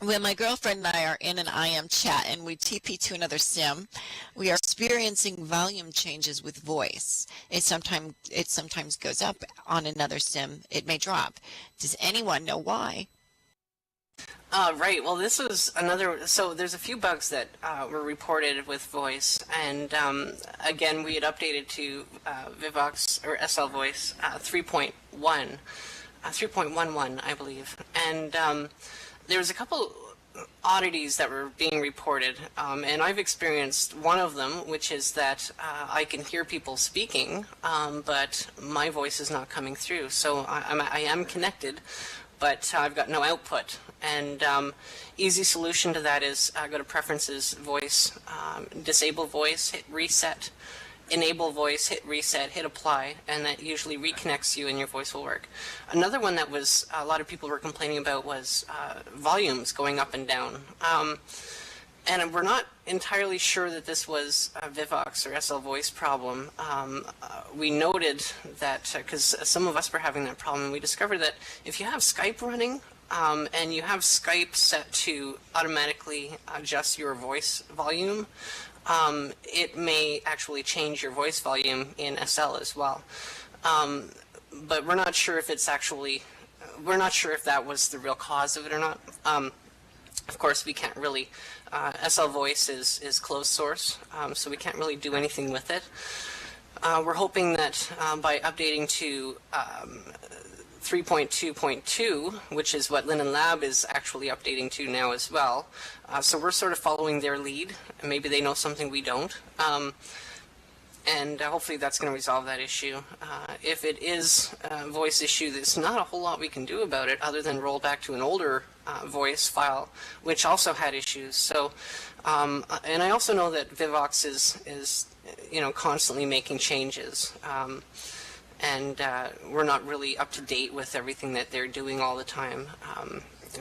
When my girlfriend and I are in an IM chat and we TP to another sim, we are experiencing volume changes with voice. It sometimes goes up on another sim. It may drop. Does anyone know why? Right. Well, this was another. So there's a few bugs that were reported with voice, and again, we had updated to Vivox or SL Voice 3.1, 3.11, I believe, and there was a couple oddities that were being reported, and I've experienced one of them, which is that I can hear people speaking, but my voice is not coming through. So I am connected, but I've got no output. And easy solution to that is go to Preferences, Voice, disable Voice, hit Reset, enable Voice, hit Reset, hit Apply, and that usually reconnects you and your voice will work. Another one that was a lot of people were complaining about was volumes going up and down. And we're not entirely sure that this was a Vivox or SL Voice problem. We noted that, because some of us were having that problem, and we discovered that if you have Skype running, and you have Skype set to automatically adjust your voice volume, it may actually change your voice volume in SL as well. But we're not sure if it's actually, we're not sure if that was the real cause of it or not. Of course, we can't really, SL Voice is closed source, so we can't really do anything with it. We're hoping that by updating to 3.2.2, which is what Linden Lab is actually updating to now as well. So we're sort of following their lead, and maybe they know something we don't. And hopefully that's going to resolve that issue. If it is a voice issue, there's not a whole lot we can do about it other than roll back to an older voice file, which also had issues. So, and I also know that Vivox is constantly making changes. And we're not really up to date with everything that they're doing all the time.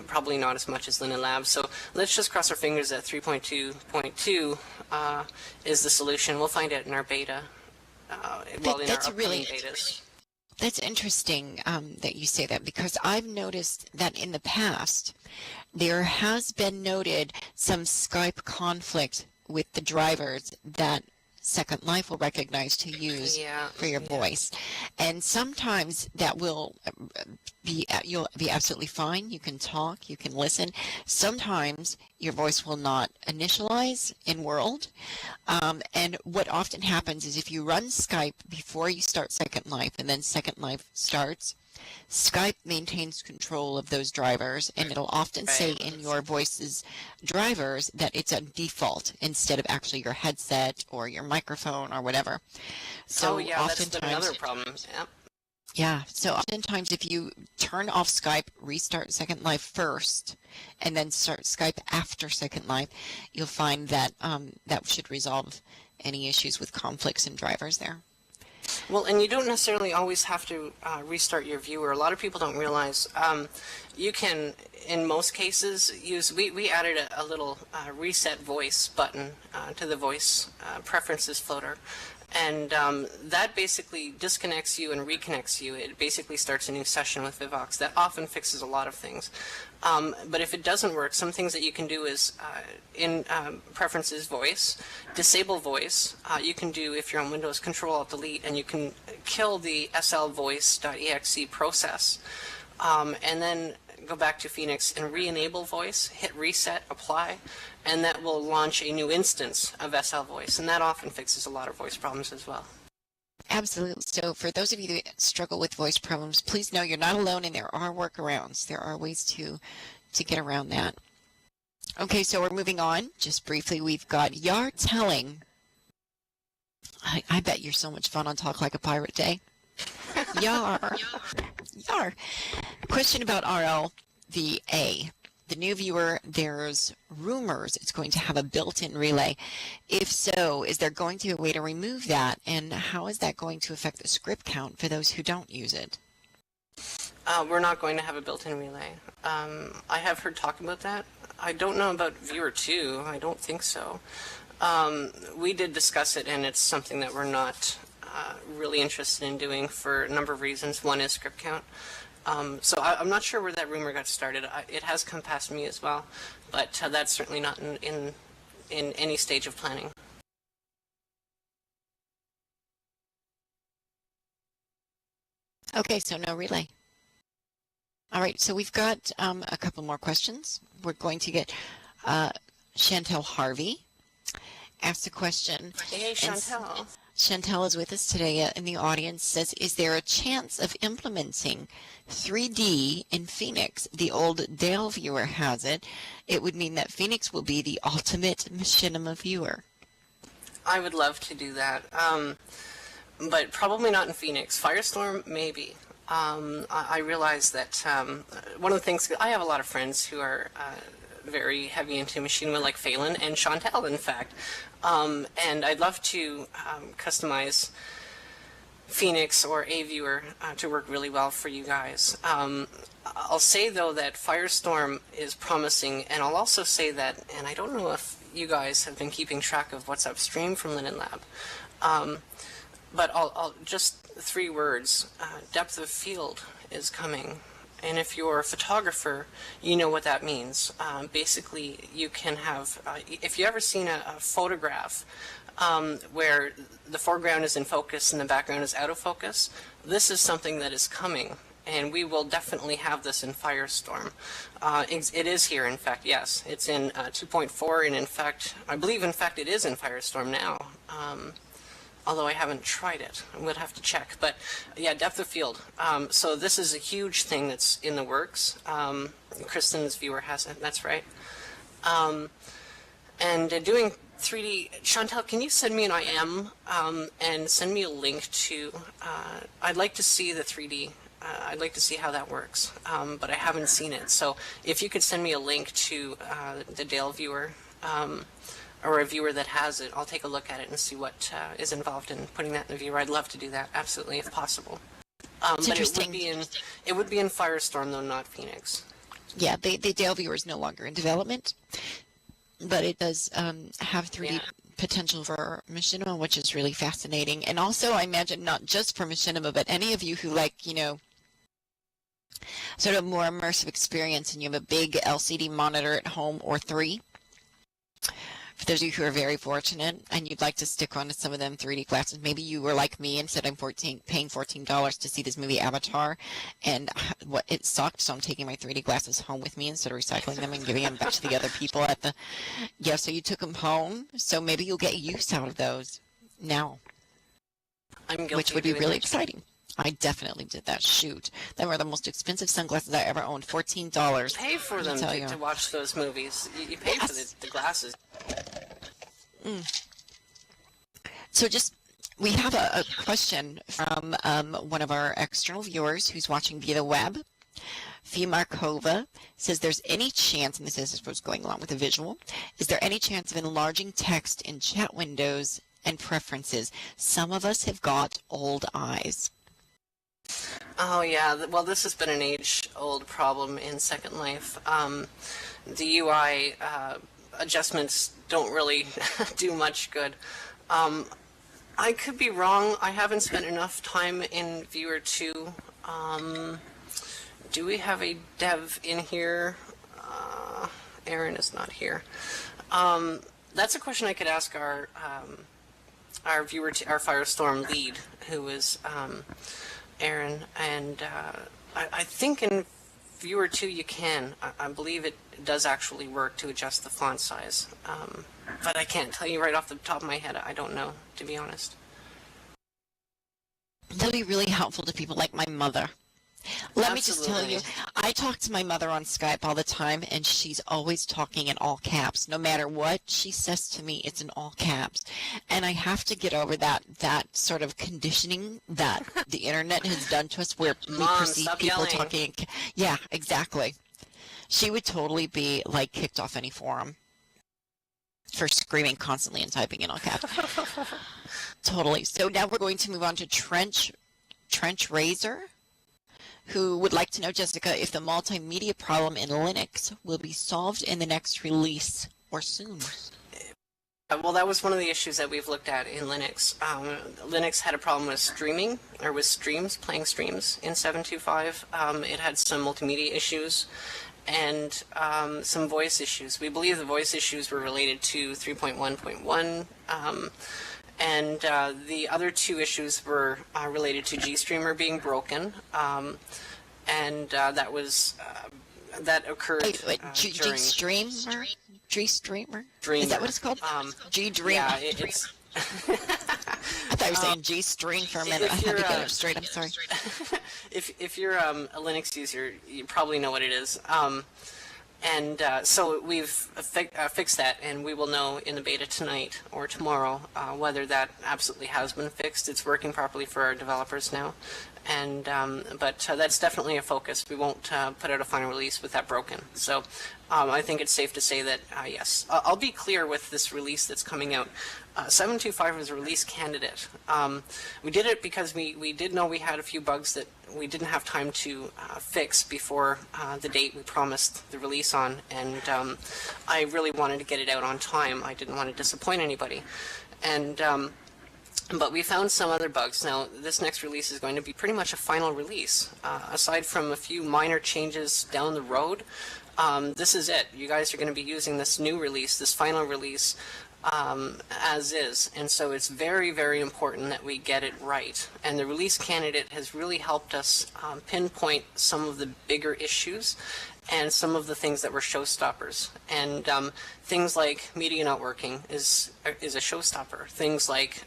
Probably not as much as Linden Labs. So let's just cross our fingers that 3.2.2 is the solution. We'll find out in our beta. In our upcoming betas. That's interesting that you say that, because I've noticed that in the past there has been noted some Skype conflict with the drivers that Second Life will recognize to use for your voice, and sometimes that will you'll be absolutely fine. You can talk, you can listen. Sometimes your voice will not initialize in World, and what often happens is if you run Skype before you start Second Life and then Second Life starts, Skype maintains control of those drivers, and it'll often say in your voice's drivers that it's a default instead of actually your headset or your microphone or whatever. So that's another problem. Yep. Yeah, so oftentimes if you turn off Skype, restart Second Life first, and then start Skype after Second Life, you'll find that that should resolve any issues with conflicts in drivers there. Well, and you don't necessarily always have to restart your viewer. A lot of people don't realize you can, in most cases, use. We added a little reset voice button to the voice preferences floater, And that basically disconnects you and reconnects you. It basically starts a new session with Vivox. That often fixes a lot of things. But if it doesn't work, some things that you can do is in preferences voice, disable voice. You can do, if you're on Windows, Control-Alt-Delete, and you can kill the slvoice.exe process. And then go back to Phoenix and re-enable voice, hit reset, apply, and that will launch a new instance of SL Voice, and that often fixes a lot of voice problems as well. Absolutely. So for those of you that struggle with voice problems, please know you're not alone and there are workarounds. There are ways to get around that. Okay, so we're moving on. Just briefly, we've got Yar telling. I bet you're so much fun on Talk Like a Pirate Day. Yar. Yar. Question about RLVA. The new viewer, there's rumors it's going to have a built-in relay. If so, is there going to be a way to remove that? And how is that going to affect the script count for those who don't use it? We're not going to have a built-in relay. I have heard talk about that. I don't know about viewer 2. I don't think so. We did discuss it, and it's something that we're not really interested in doing for a number of reasons. One is script count. So I'm not sure where that rumor got started. It has come past me as well, but that's certainly not in any stage of planning. Okay, so no relay. All right, so we've got a couple more questions. We're going to get Chantel Harvey asked a question. Hey, Chantel. Chantel is with us today in the audience, says, is there a chance of implementing 3D in Phoenix? The old Dale viewer has it. It would mean that Phoenix will be the ultimate machinima viewer. I would love to do that, but probably not in Phoenix. Firestorm, maybe. I realize that one of the things, I have a lot of friends who are very heavy into machinima, like Phelan and Chantel, in fact. And I'd love to customize Phoenix or a viewer to work really well for you guys. I'll say, though, that Firestorm is promising, and I'll also say that, and I don't know if you guys have been keeping track of what's upstream from Linen Lab, but I'll just 3 words. Depth of field is coming. And if you're a photographer, you know what that means. Basically, you can have, if you've ever seen a photograph where the foreground is in focus and the background is out of focus, this is something that is coming. And we will definitely have this in Firestorm. It is here, in fact, yes. It's in 2.4, and in fact, I believe, in fact, it is in Firestorm now. Although I haven't tried it. I would have to check. But yeah, depth of field. So this is a huge thing that's in the works. Kristen's viewer has it, that's right. And doing 3D, Chantel, can you send me an IM and send me a link to, I'd like to see the 3D. I'd like to see how that works, but I haven't seen it. So if you could send me a link to the Dale viewer, or a viewer that has it, I'll take a look at it and see what is involved in putting that in the viewer. I'd love to do that, absolutely, if possible. But it would be in Firestorm, though, not Phoenix. Yeah, the Dale viewer is no longer in development, but it does have 3D potential for machinima, which is really fascinating. And also, I imagine, not just for machinima, but any of you who like, sort of more immersive experience, and you have a big LCD monitor at home or 3. For those of you who are very fortunate and you'd like to stick on to some of them 3D glasses, maybe you were like me and said I'm paying $14 to see this movie Avatar, and it sucked, so I'm taking my 3D glasses home with me instead of recycling them and giving them back to the other people at the... Yeah, so you took them home, so maybe you'll get use out of those now, which would be really exciting. I definitely did that. Shoot. They were the most expensive sunglasses I ever owned. $14. Pay for them to watch those movies. You pay for the glasses. So we have a question from one of our external viewers who's watching via the web. Fee Markova says, there's any chance, and this is what's going along with the visual, is there any chance of enlarging text in chat windows and preferences? Some of us have got old eyes. Oh yeah, well this has been an age-old problem in Second Life. The UI adjustments don't really do much good. I could be wrong. I haven't spent enough time in Viewer 2. Do we have a dev in here? Aaron is not here. That's a question I could ask our Viewer, our Firestorm lead, who is Aaron, and I think in Viewer 2 you can. I believe it does actually work to adjust the font size, but I can't tell you right off the top of my head. I don't know, to be honest. That'll be really helpful to people like my mother. Let me just tell you, I talk to my mother on Skype all the time, and she's always talking in all caps. No matter what she says to me, it's in all caps. And I have to get over that sort of conditioning that the internet has done to us, where we perceive people yelling. talking. Yeah, exactly. She would totally be like kicked off any forum for screaming constantly and typing in all caps. Totally. So now we're going to move on to Trench Razor, who would like to know, Jessica, if the multimedia problem in Linux will be solved in the next release or soon. Well, that was one of the issues that we've looked at in Linux. Linux had a problem with streaming, or with streams, playing streams in 7.2.5. It had some multimedia issues and some voice issues. We believe the voice issues were related to 3.1.1. And the other two issues were related to GStreamer being broken, and that was that occurred Wait, during GStreamer? GStreamer? Dreamer. Is that what it's called? G-Dreamer. Yeah, it's. I thought you were saying G-String for a minute. I had to get it straight. I'm sorry. If you're a Linux user, you probably know what it is. So we've fixed that, and we will know in the beta tonight or tomorrow whether that absolutely has been fixed. It's working properly for our developers now, and but that's definitely a focus. We won't put out a final release with that broken. So I think it's safe to say that yes. I'll be clear with this release that's coming out. 7.2.5 was a release candidate. We did it because we did know we had a few bugs that we didn't have time to fix before the date we promised the release on, and I really wanted to get it out on time. I didn't want to disappoint anybody, and but we found some other bugs. Now, this next release is going to be pretty much a final release. Aside from a few minor changes down the road, this is it. You guys are going to be using this new release, this final release, as is, and so it's very, very important that we get it right. And the release candidate has really helped us pinpoint some of the bigger issues and some of the things that were showstoppers. And things like media not working is a showstopper. Things like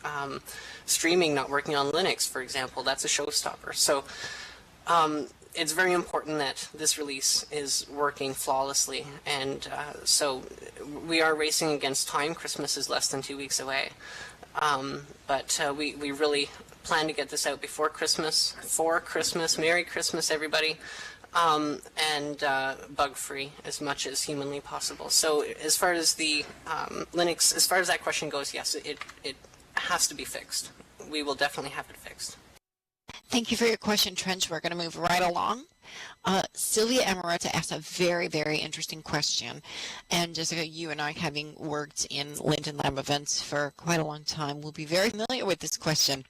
streaming not working on Linux, for example, that's a showstopper. So it's very important that this release is working flawlessly, and so we are racing against time. Christmas is less than 2 weeks away, but we really plan to get this out before Christmas, for Christmas. Merry Christmas, everybody, and bug-free as much as humanly possible. So as far as the Linux, as far as that question goes, yes, it has to be fixed. We will definitely have it fixed. Thank you for your question, Trench. We're going to move right along. Sylvia Amaretta asked a very, very interesting question. And Jessica, you and I, having worked in Linden Lab events for quite a long time, will be very familiar with this question.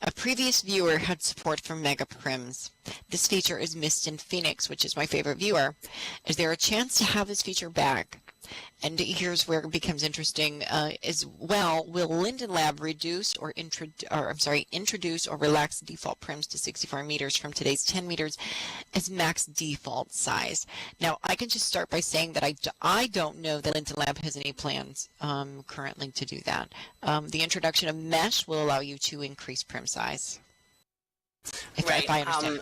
A previous viewer had support for megaprims. This feature is missed in Phoenix, which is my favorite viewer. Is there a chance to have this feature back? And here's where it becomes interesting as well. Will Linden Lab introduce or relax default prims to 64 meters from today's 10 meters as max default size? Now, I can just start by saying that I don't know that Linden Lab has any plans currently to do that. The introduction of mesh will allow you to increase prim size. If I understand.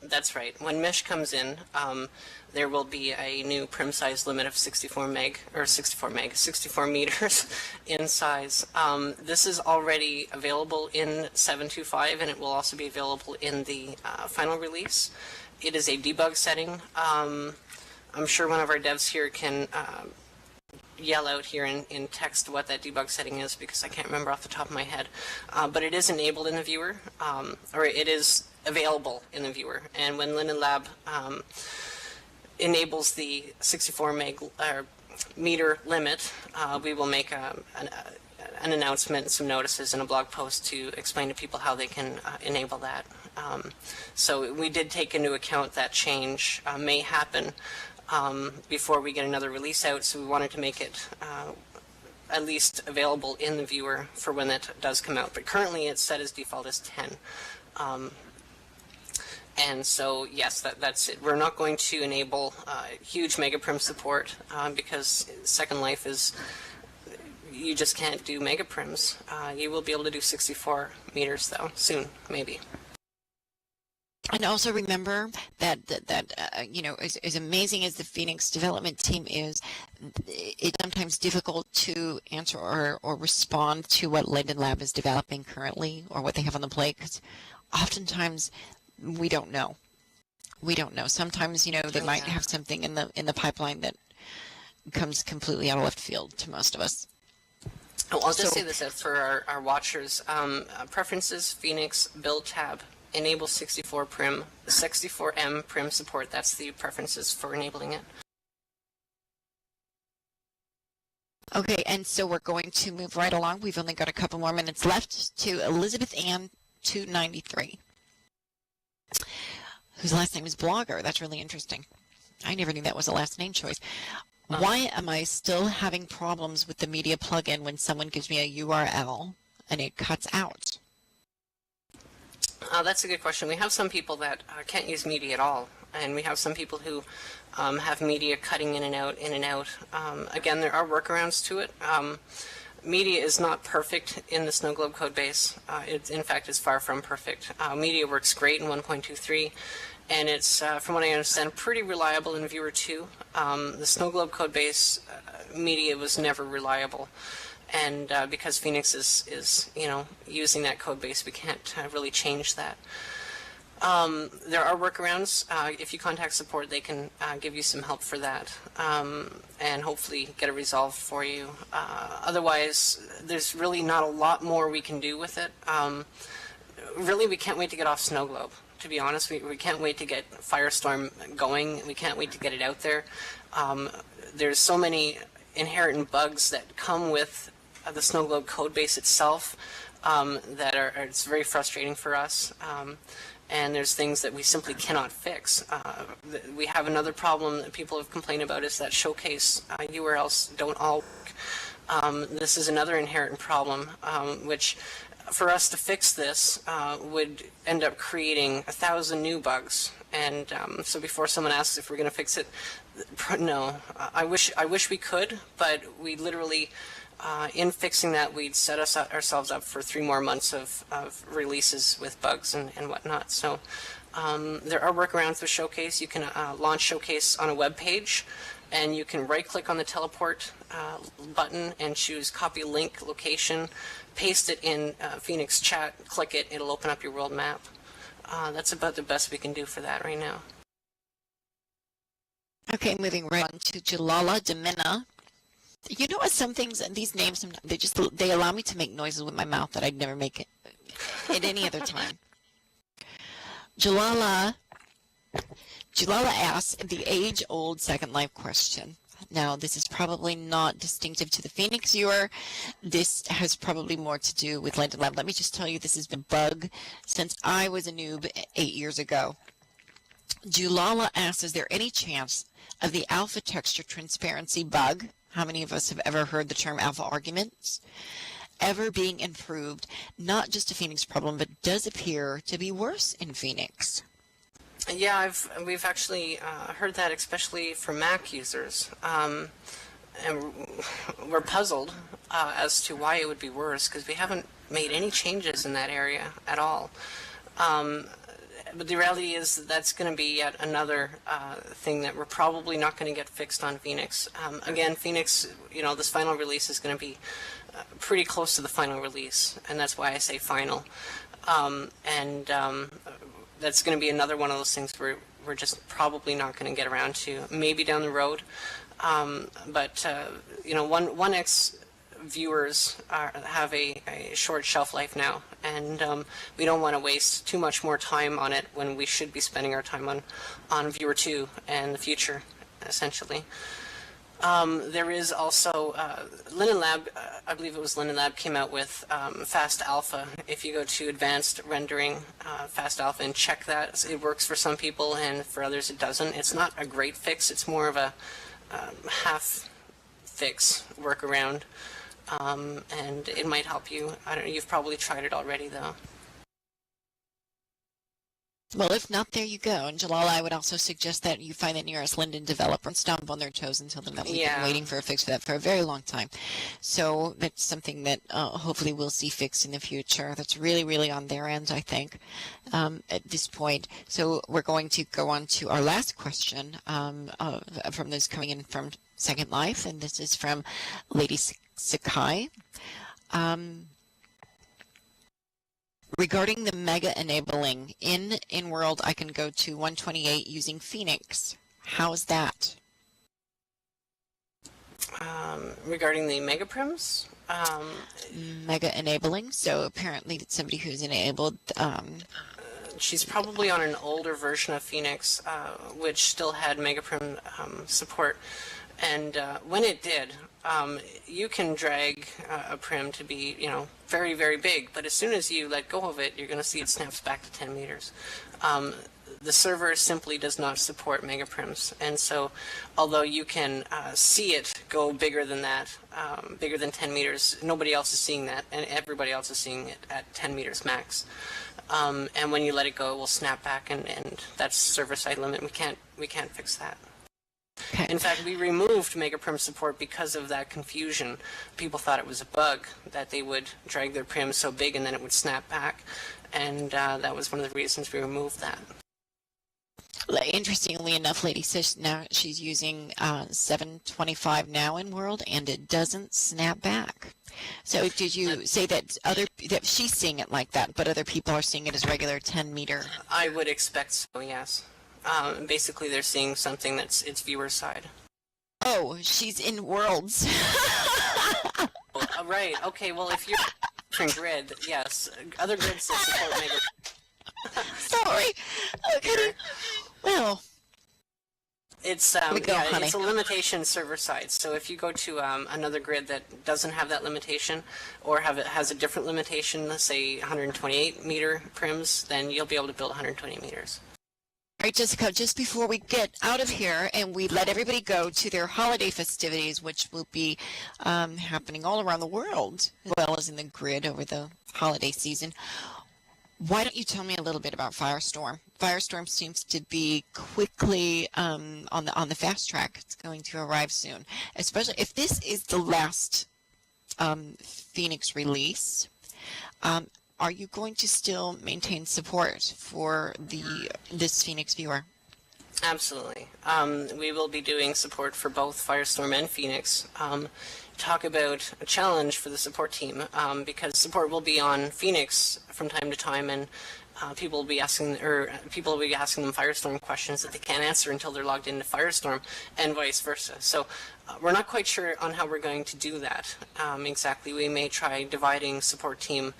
That's right. When mesh comes in, there will be a new prim size limit of 64 meters in size. This is already available in 7.2.5, and it will also be available in the final release. It is a debug setting. I'm sure one of our devs here can yell out here in text what that debug setting is, because I can't remember off the top of my head. But it is enabled in the viewer, or it is available in the viewer. And when Linden Lab enables the 64 meter limit, we will make an an announcement, some notices, and a blog post to explain to people how they can enable that. So we did take into account that change may happen before we get another release out, so we wanted to make it at least available in the viewer for when that does come out. But currently it's set as default as 10. And so, yes, that's it. We're not going to enable huge megaprim support because Second Life is, you just can't do megaprims. You will be able to do 64 meters, though, soon, maybe. And also remember that you know, as amazing as the Phoenix development team is, it's sometimes difficult to answer or respond to what Linden Lab is developing currently or what they have on the plate, because oftentimes we don't know. We don't know. Sometimes, you know, they might have something in the pipeline that comes completely out of left field to most of us. Oh, I'll just say this for our watchers. Preferences, Phoenix, build tab. Enable 64 prim, 64M prim support. That's the preferences for enabling it. Okay, and so we're going to move right along. We've only got a couple more minutes left to Elizabeth Ann 293, whose last name is Blogger. That's really interesting. I never knew that was a last name choice. Why am I still having problems with the media plugin when someone gives me a URL and it cuts out? That's a good question. We have some people that can't use media at all, and we have some people who have media cutting in and out, Again, there are workarounds to it. Media is not perfect in the Snow Globe code base. It, in fact, is far from perfect. Media works great in 1.23, and it's, from what I understand, pretty reliable in Viewer 2. The Snow Globe code base media was never reliable. And because Phoenix is you know, using that code base, we can't really change that. There are workarounds. If you contact support, they can give you some help for that, and hopefully get it resolved for you. Otherwise, there's really not a lot more we can do with it. Really, we can't wait to get off Snow Globe. To be honest, we can't wait to get Firestorm going. We can't wait to get it out there. There's so many inherent bugs that come with the Snow Globe code base itself that it's very frustrating for us. And there's things that we simply cannot fix. We have another problem that people have complained about, is that showcase URLs don't all work. This is another inherent problem, which for us to fix this would end up creating 1,000 new bugs. And so before someone asks if we're going to fix it, no. I wish we could, but we literally, in fixing that, we'd set ourselves up for 3 more months of releases with bugs and whatnot. So there are workarounds with Showcase. You can launch Showcase on a web page, and you can right-click on the teleport button and choose Copy Link Location, paste it in Phoenix Chat, click it, it'll open up your world map. That's about the best we can do for that right now. Okay, moving right on to Jalala Demina. You know what, some things, these names, they allow me to make noises with my mouth that I'd never make at any other time. Jalala asks the age-old Second Life question. Now, this is probably not distinctive to the Phoenix viewer. This has probably more to do with Linden Lab. Let me just tell you, this has been a bug since I was a noob 8 years ago. Julala asks, is there any chance of the alpha texture transparency bug? How many of us have ever heard the term alpha arguments? Ever being improved? Not just a Phoenix problem, but does appear to be worse in Phoenix. Yeah, we've actually heard that, especially from Mac users, and we're puzzled as to why it would be worse, because we haven't made any changes in that area at all. But the reality is that's going to be yet another thing that we're probably not going to get fixed on Phoenix. Again, Phoenix, you know, this final release is going to be pretty close to the final release, and that's why I say final. That's going to be another one of those things where we're just probably not going to get around to, maybe down the road. But you know, 1X viewers have a short shelf life now, and we don't want to waste too much more time on it when we should be spending our time on Viewer 2 and the future, essentially. There is also Linden Lab, I believe it was Linden Lab, came out with Fast Alpha. If you go to Advanced Rendering Fast Alpha and check that, it works for some people and for others it doesn't. It's not a great fix, it's more of a half fix workaround, and it might help you. I don't know, you've probably tried it already though. Well, if not, there you go. And Jalal, I would also suggest that you find the nearest Linden developer and stomp on their toes and tell them that we've been waiting for a fix for that for a very long time. So that's something that hopefully we'll see fixed in the future. That's really, really on their end, I think, at this point. So we're going to go on to our last question from those coming in from Second Life, and this is from Lady Sakai. Regarding the mega enabling, in world I can go to 128 using Phoenix. How's that? Regarding the mega prims? Mega enabling, so apparently it's somebody who's enabled. She's probably on an older version of Phoenix, which still had mega prim support. And when it did, you can drag a prim to be, very, very big, but as soon as you let go of it, you're going to see it snaps back to 10 meters. The server simply does not support mega prims, and so although you can see it go bigger than that, bigger than 10 meters, nobody else is seeing that, and everybody else is seeing it at 10 meters max. And when you let it go, it will snap back, and that's server-side limit. We can't fix that. Okay. In fact, we removed megaprim support because of that confusion. People thought it was a bug, that they would drag their prim so big and then it would snap back, and that was one of the reasons we removed that. Interestingly enough, Lady says now she's using 725 now in world, and it doesn't snap back. So did you say that that she's seeing it like that, but other people are seeing it as regular 10 meter? I would expect so, yes. Basically, they're seeing something that's its viewer side. Oh, she's in worlds. Right. Okay. Well, if you're different grid, yes, other grids that support mega. Sorry. Okay. Well, it's it's a limitation server side. So if you go to another grid that doesn't have that limitation, or has a different limitation, let's say 128 meter prims, then you'll be able to build 120 meters. All right, Jessica, just before we get out of here and we let everybody go to their holiday festivities, which will be happening all around the world, as well as in the grid over the holiday season, why don't you tell me a little bit about Firestorm? Firestorm seems to be quickly on the fast track. It's going to arrive soon, especially if this is the last Phoenix release. Are you going to still maintain support for this Phoenix viewer? Absolutely. We will be doing support for both Firestorm and Phoenix. Talk about a challenge for the support team, because support will be on Phoenix from time to time, and people will be asking them Firestorm questions that they can't answer until they're logged into Firestorm, and vice versa. So we're not quite sure on how we're going to do that exactly. We may try dividing support team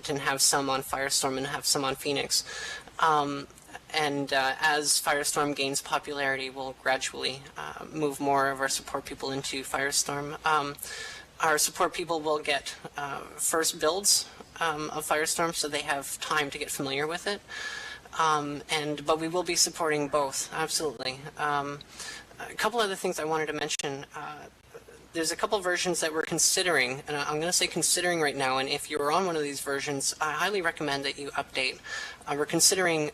and have some on Firestorm and have some on Phoenix. And as Firestorm gains popularity, we'll gradually move more of our support people into Firestorm. Our support people will get first builds of Firestorm, so they have time to get familiar with it. But we will be supporting both, absolutely. A couple other things I wanted to mention. There's a couple versions that we're considering, and I'm going to say considering right now, and if you're on one of these versions, I highly recommend that you update. We're considering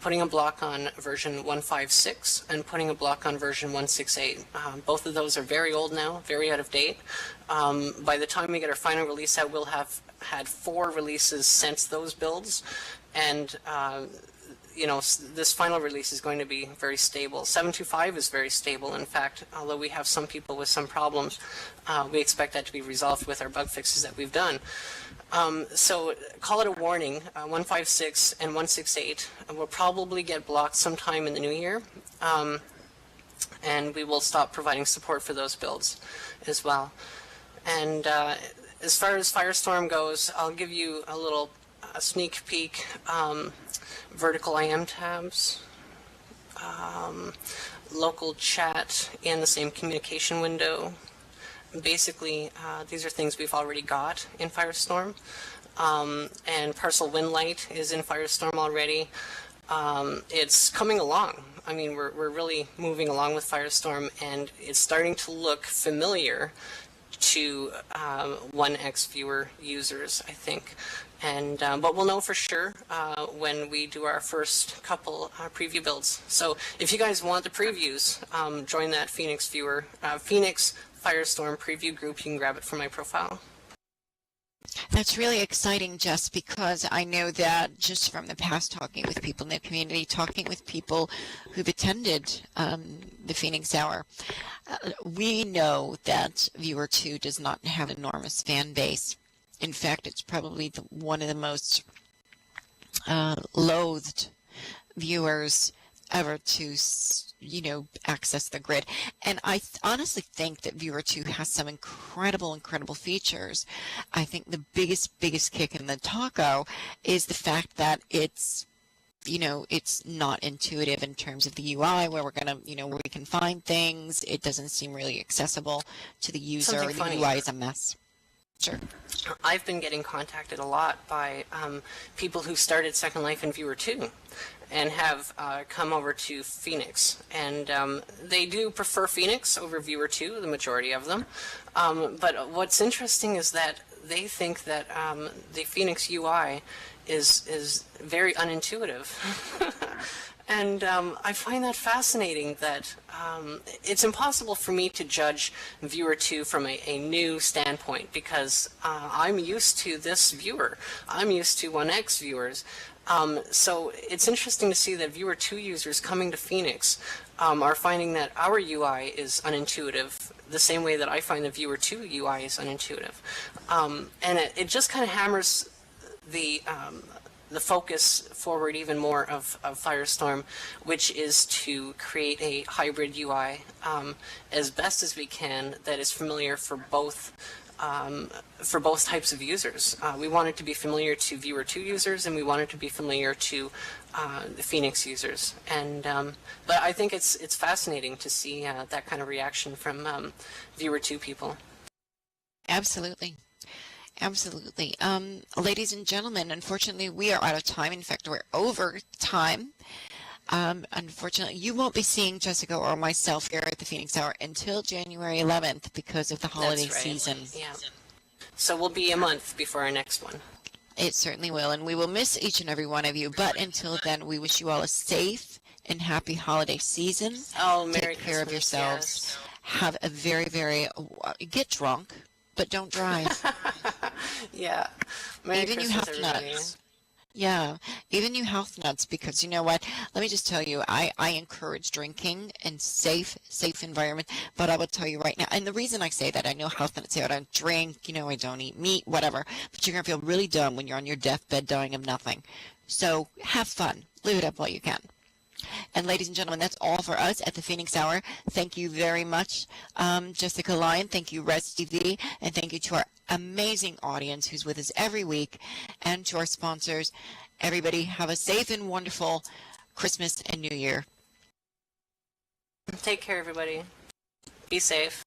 putting a block on version 156 and putting a block on version 168. Both of those are very old now, very out of date. By the time we get our final release out, we'll have had 4 releases since those builds, and this final release is going to be very stable. 725 is very stable. In fact, although we have some people with some problems, we expect that to be resolved with our bug fixes that we've done. So call it a warning, 156 and 168 will probably get blocked sometime in the new year, and we will stop providing support for those builds as well. And as far as Firestorm goes, I'll give you a little sneak peek. Vertical IM tabs. local chat in the same communication window. Basically, these are things we've already got in Firestorm. And Parcel Winlight is in Firestorm already. It's coming along. I mean, we're really moving along with Firestorm, and it's starting to look familiar to 1X viewer users, I think. And but we'll know for sure when we do our first couple preview builds. So if you guys want the previews, join that Phoenix Firestorm preview group. You can grab it from my profile. That's really exciting, Jess, because I know that just from the past talking with people in the community, talking with people who've attended the Phoenix Hour, we know that Viewer 2 does not have an enormous fan base. In fact, it's probably one of the most loathed viewers ever to, access the grid. And I honestly think that Viewer 2 has some incredible features. I think the biggest kick in the taco is the fact that it's not intuitive in terms of the UI, where we're going to, where we can find things. It doesn't seem really accessible to the user. Something the funny. UI is a mess. Sure. I've been getting contacted a lot by people who started Second Life in Viewer 2 and have come over to Phoenix. And they do prefer Phoenix over Viewer 2, the majority of them. But what's interesting is that they think that the Phoenix UI is very unintuitive. And I find that fascinating that it's impossible for me to judge Viewer 2 from a new standpoint, because I'm used to this viewer. I'm used to 1X viewers. So it's interesting to see that Viewer 2 users coming to Phoenix are finding that our UI is unintuitive, the same way that I find the Viewer 2 UI is unintuitive. And it just kind of hammers the focus forward even more of Firestorm, which is to create a hybrid UI as best as we can that is familiar for both types of users. We want it to be familiar to Viewer 2 users, and we want it to be familiar to the Phoenix users. And but I think it's fascinating to see that kind of reaction from Viewer 2 people. Absolutely. Absolutely. Ladies and gentlemen, unfortunately, we are out of time. In fact, we're over time. Unfortunately, you won't be seeing Jessica or myself here at the Phoenix Hour until January 11th because of the holiday That's right. season. Yeah. So we'll be a month before our next one. It certainly will, and we will miss each and every one of you. But until then, we wish you all a safe and happy holiday season. Oh, Merry Take care of Christmas, yourselves. Have a very, get drunk, but don't drive. Yeah. Merry Even you Christmas, health everybody. nuts. Yeah, even you health nuts, because you know what? Let me just tell you, I encourage drinking in safe environment, but I will tell you right now, and the reason I say that, I know health nuts say I don't drink, I don't eat meat, whatever, but you're going to feel really dumb when you're on your deathbed dying of nothing. So have fun. Live it up while you can. And ladies and gentlemen, that's all for us at the Phoenix Hour. Thank you very much, Jessica Lyon. Thank you, Rezzed.TV. And thank you to our amazing audience who's with us every week, and to our sponsors. Everybody have a safe and wonderful Christmas and New Year. Take care, everybody. Be safe.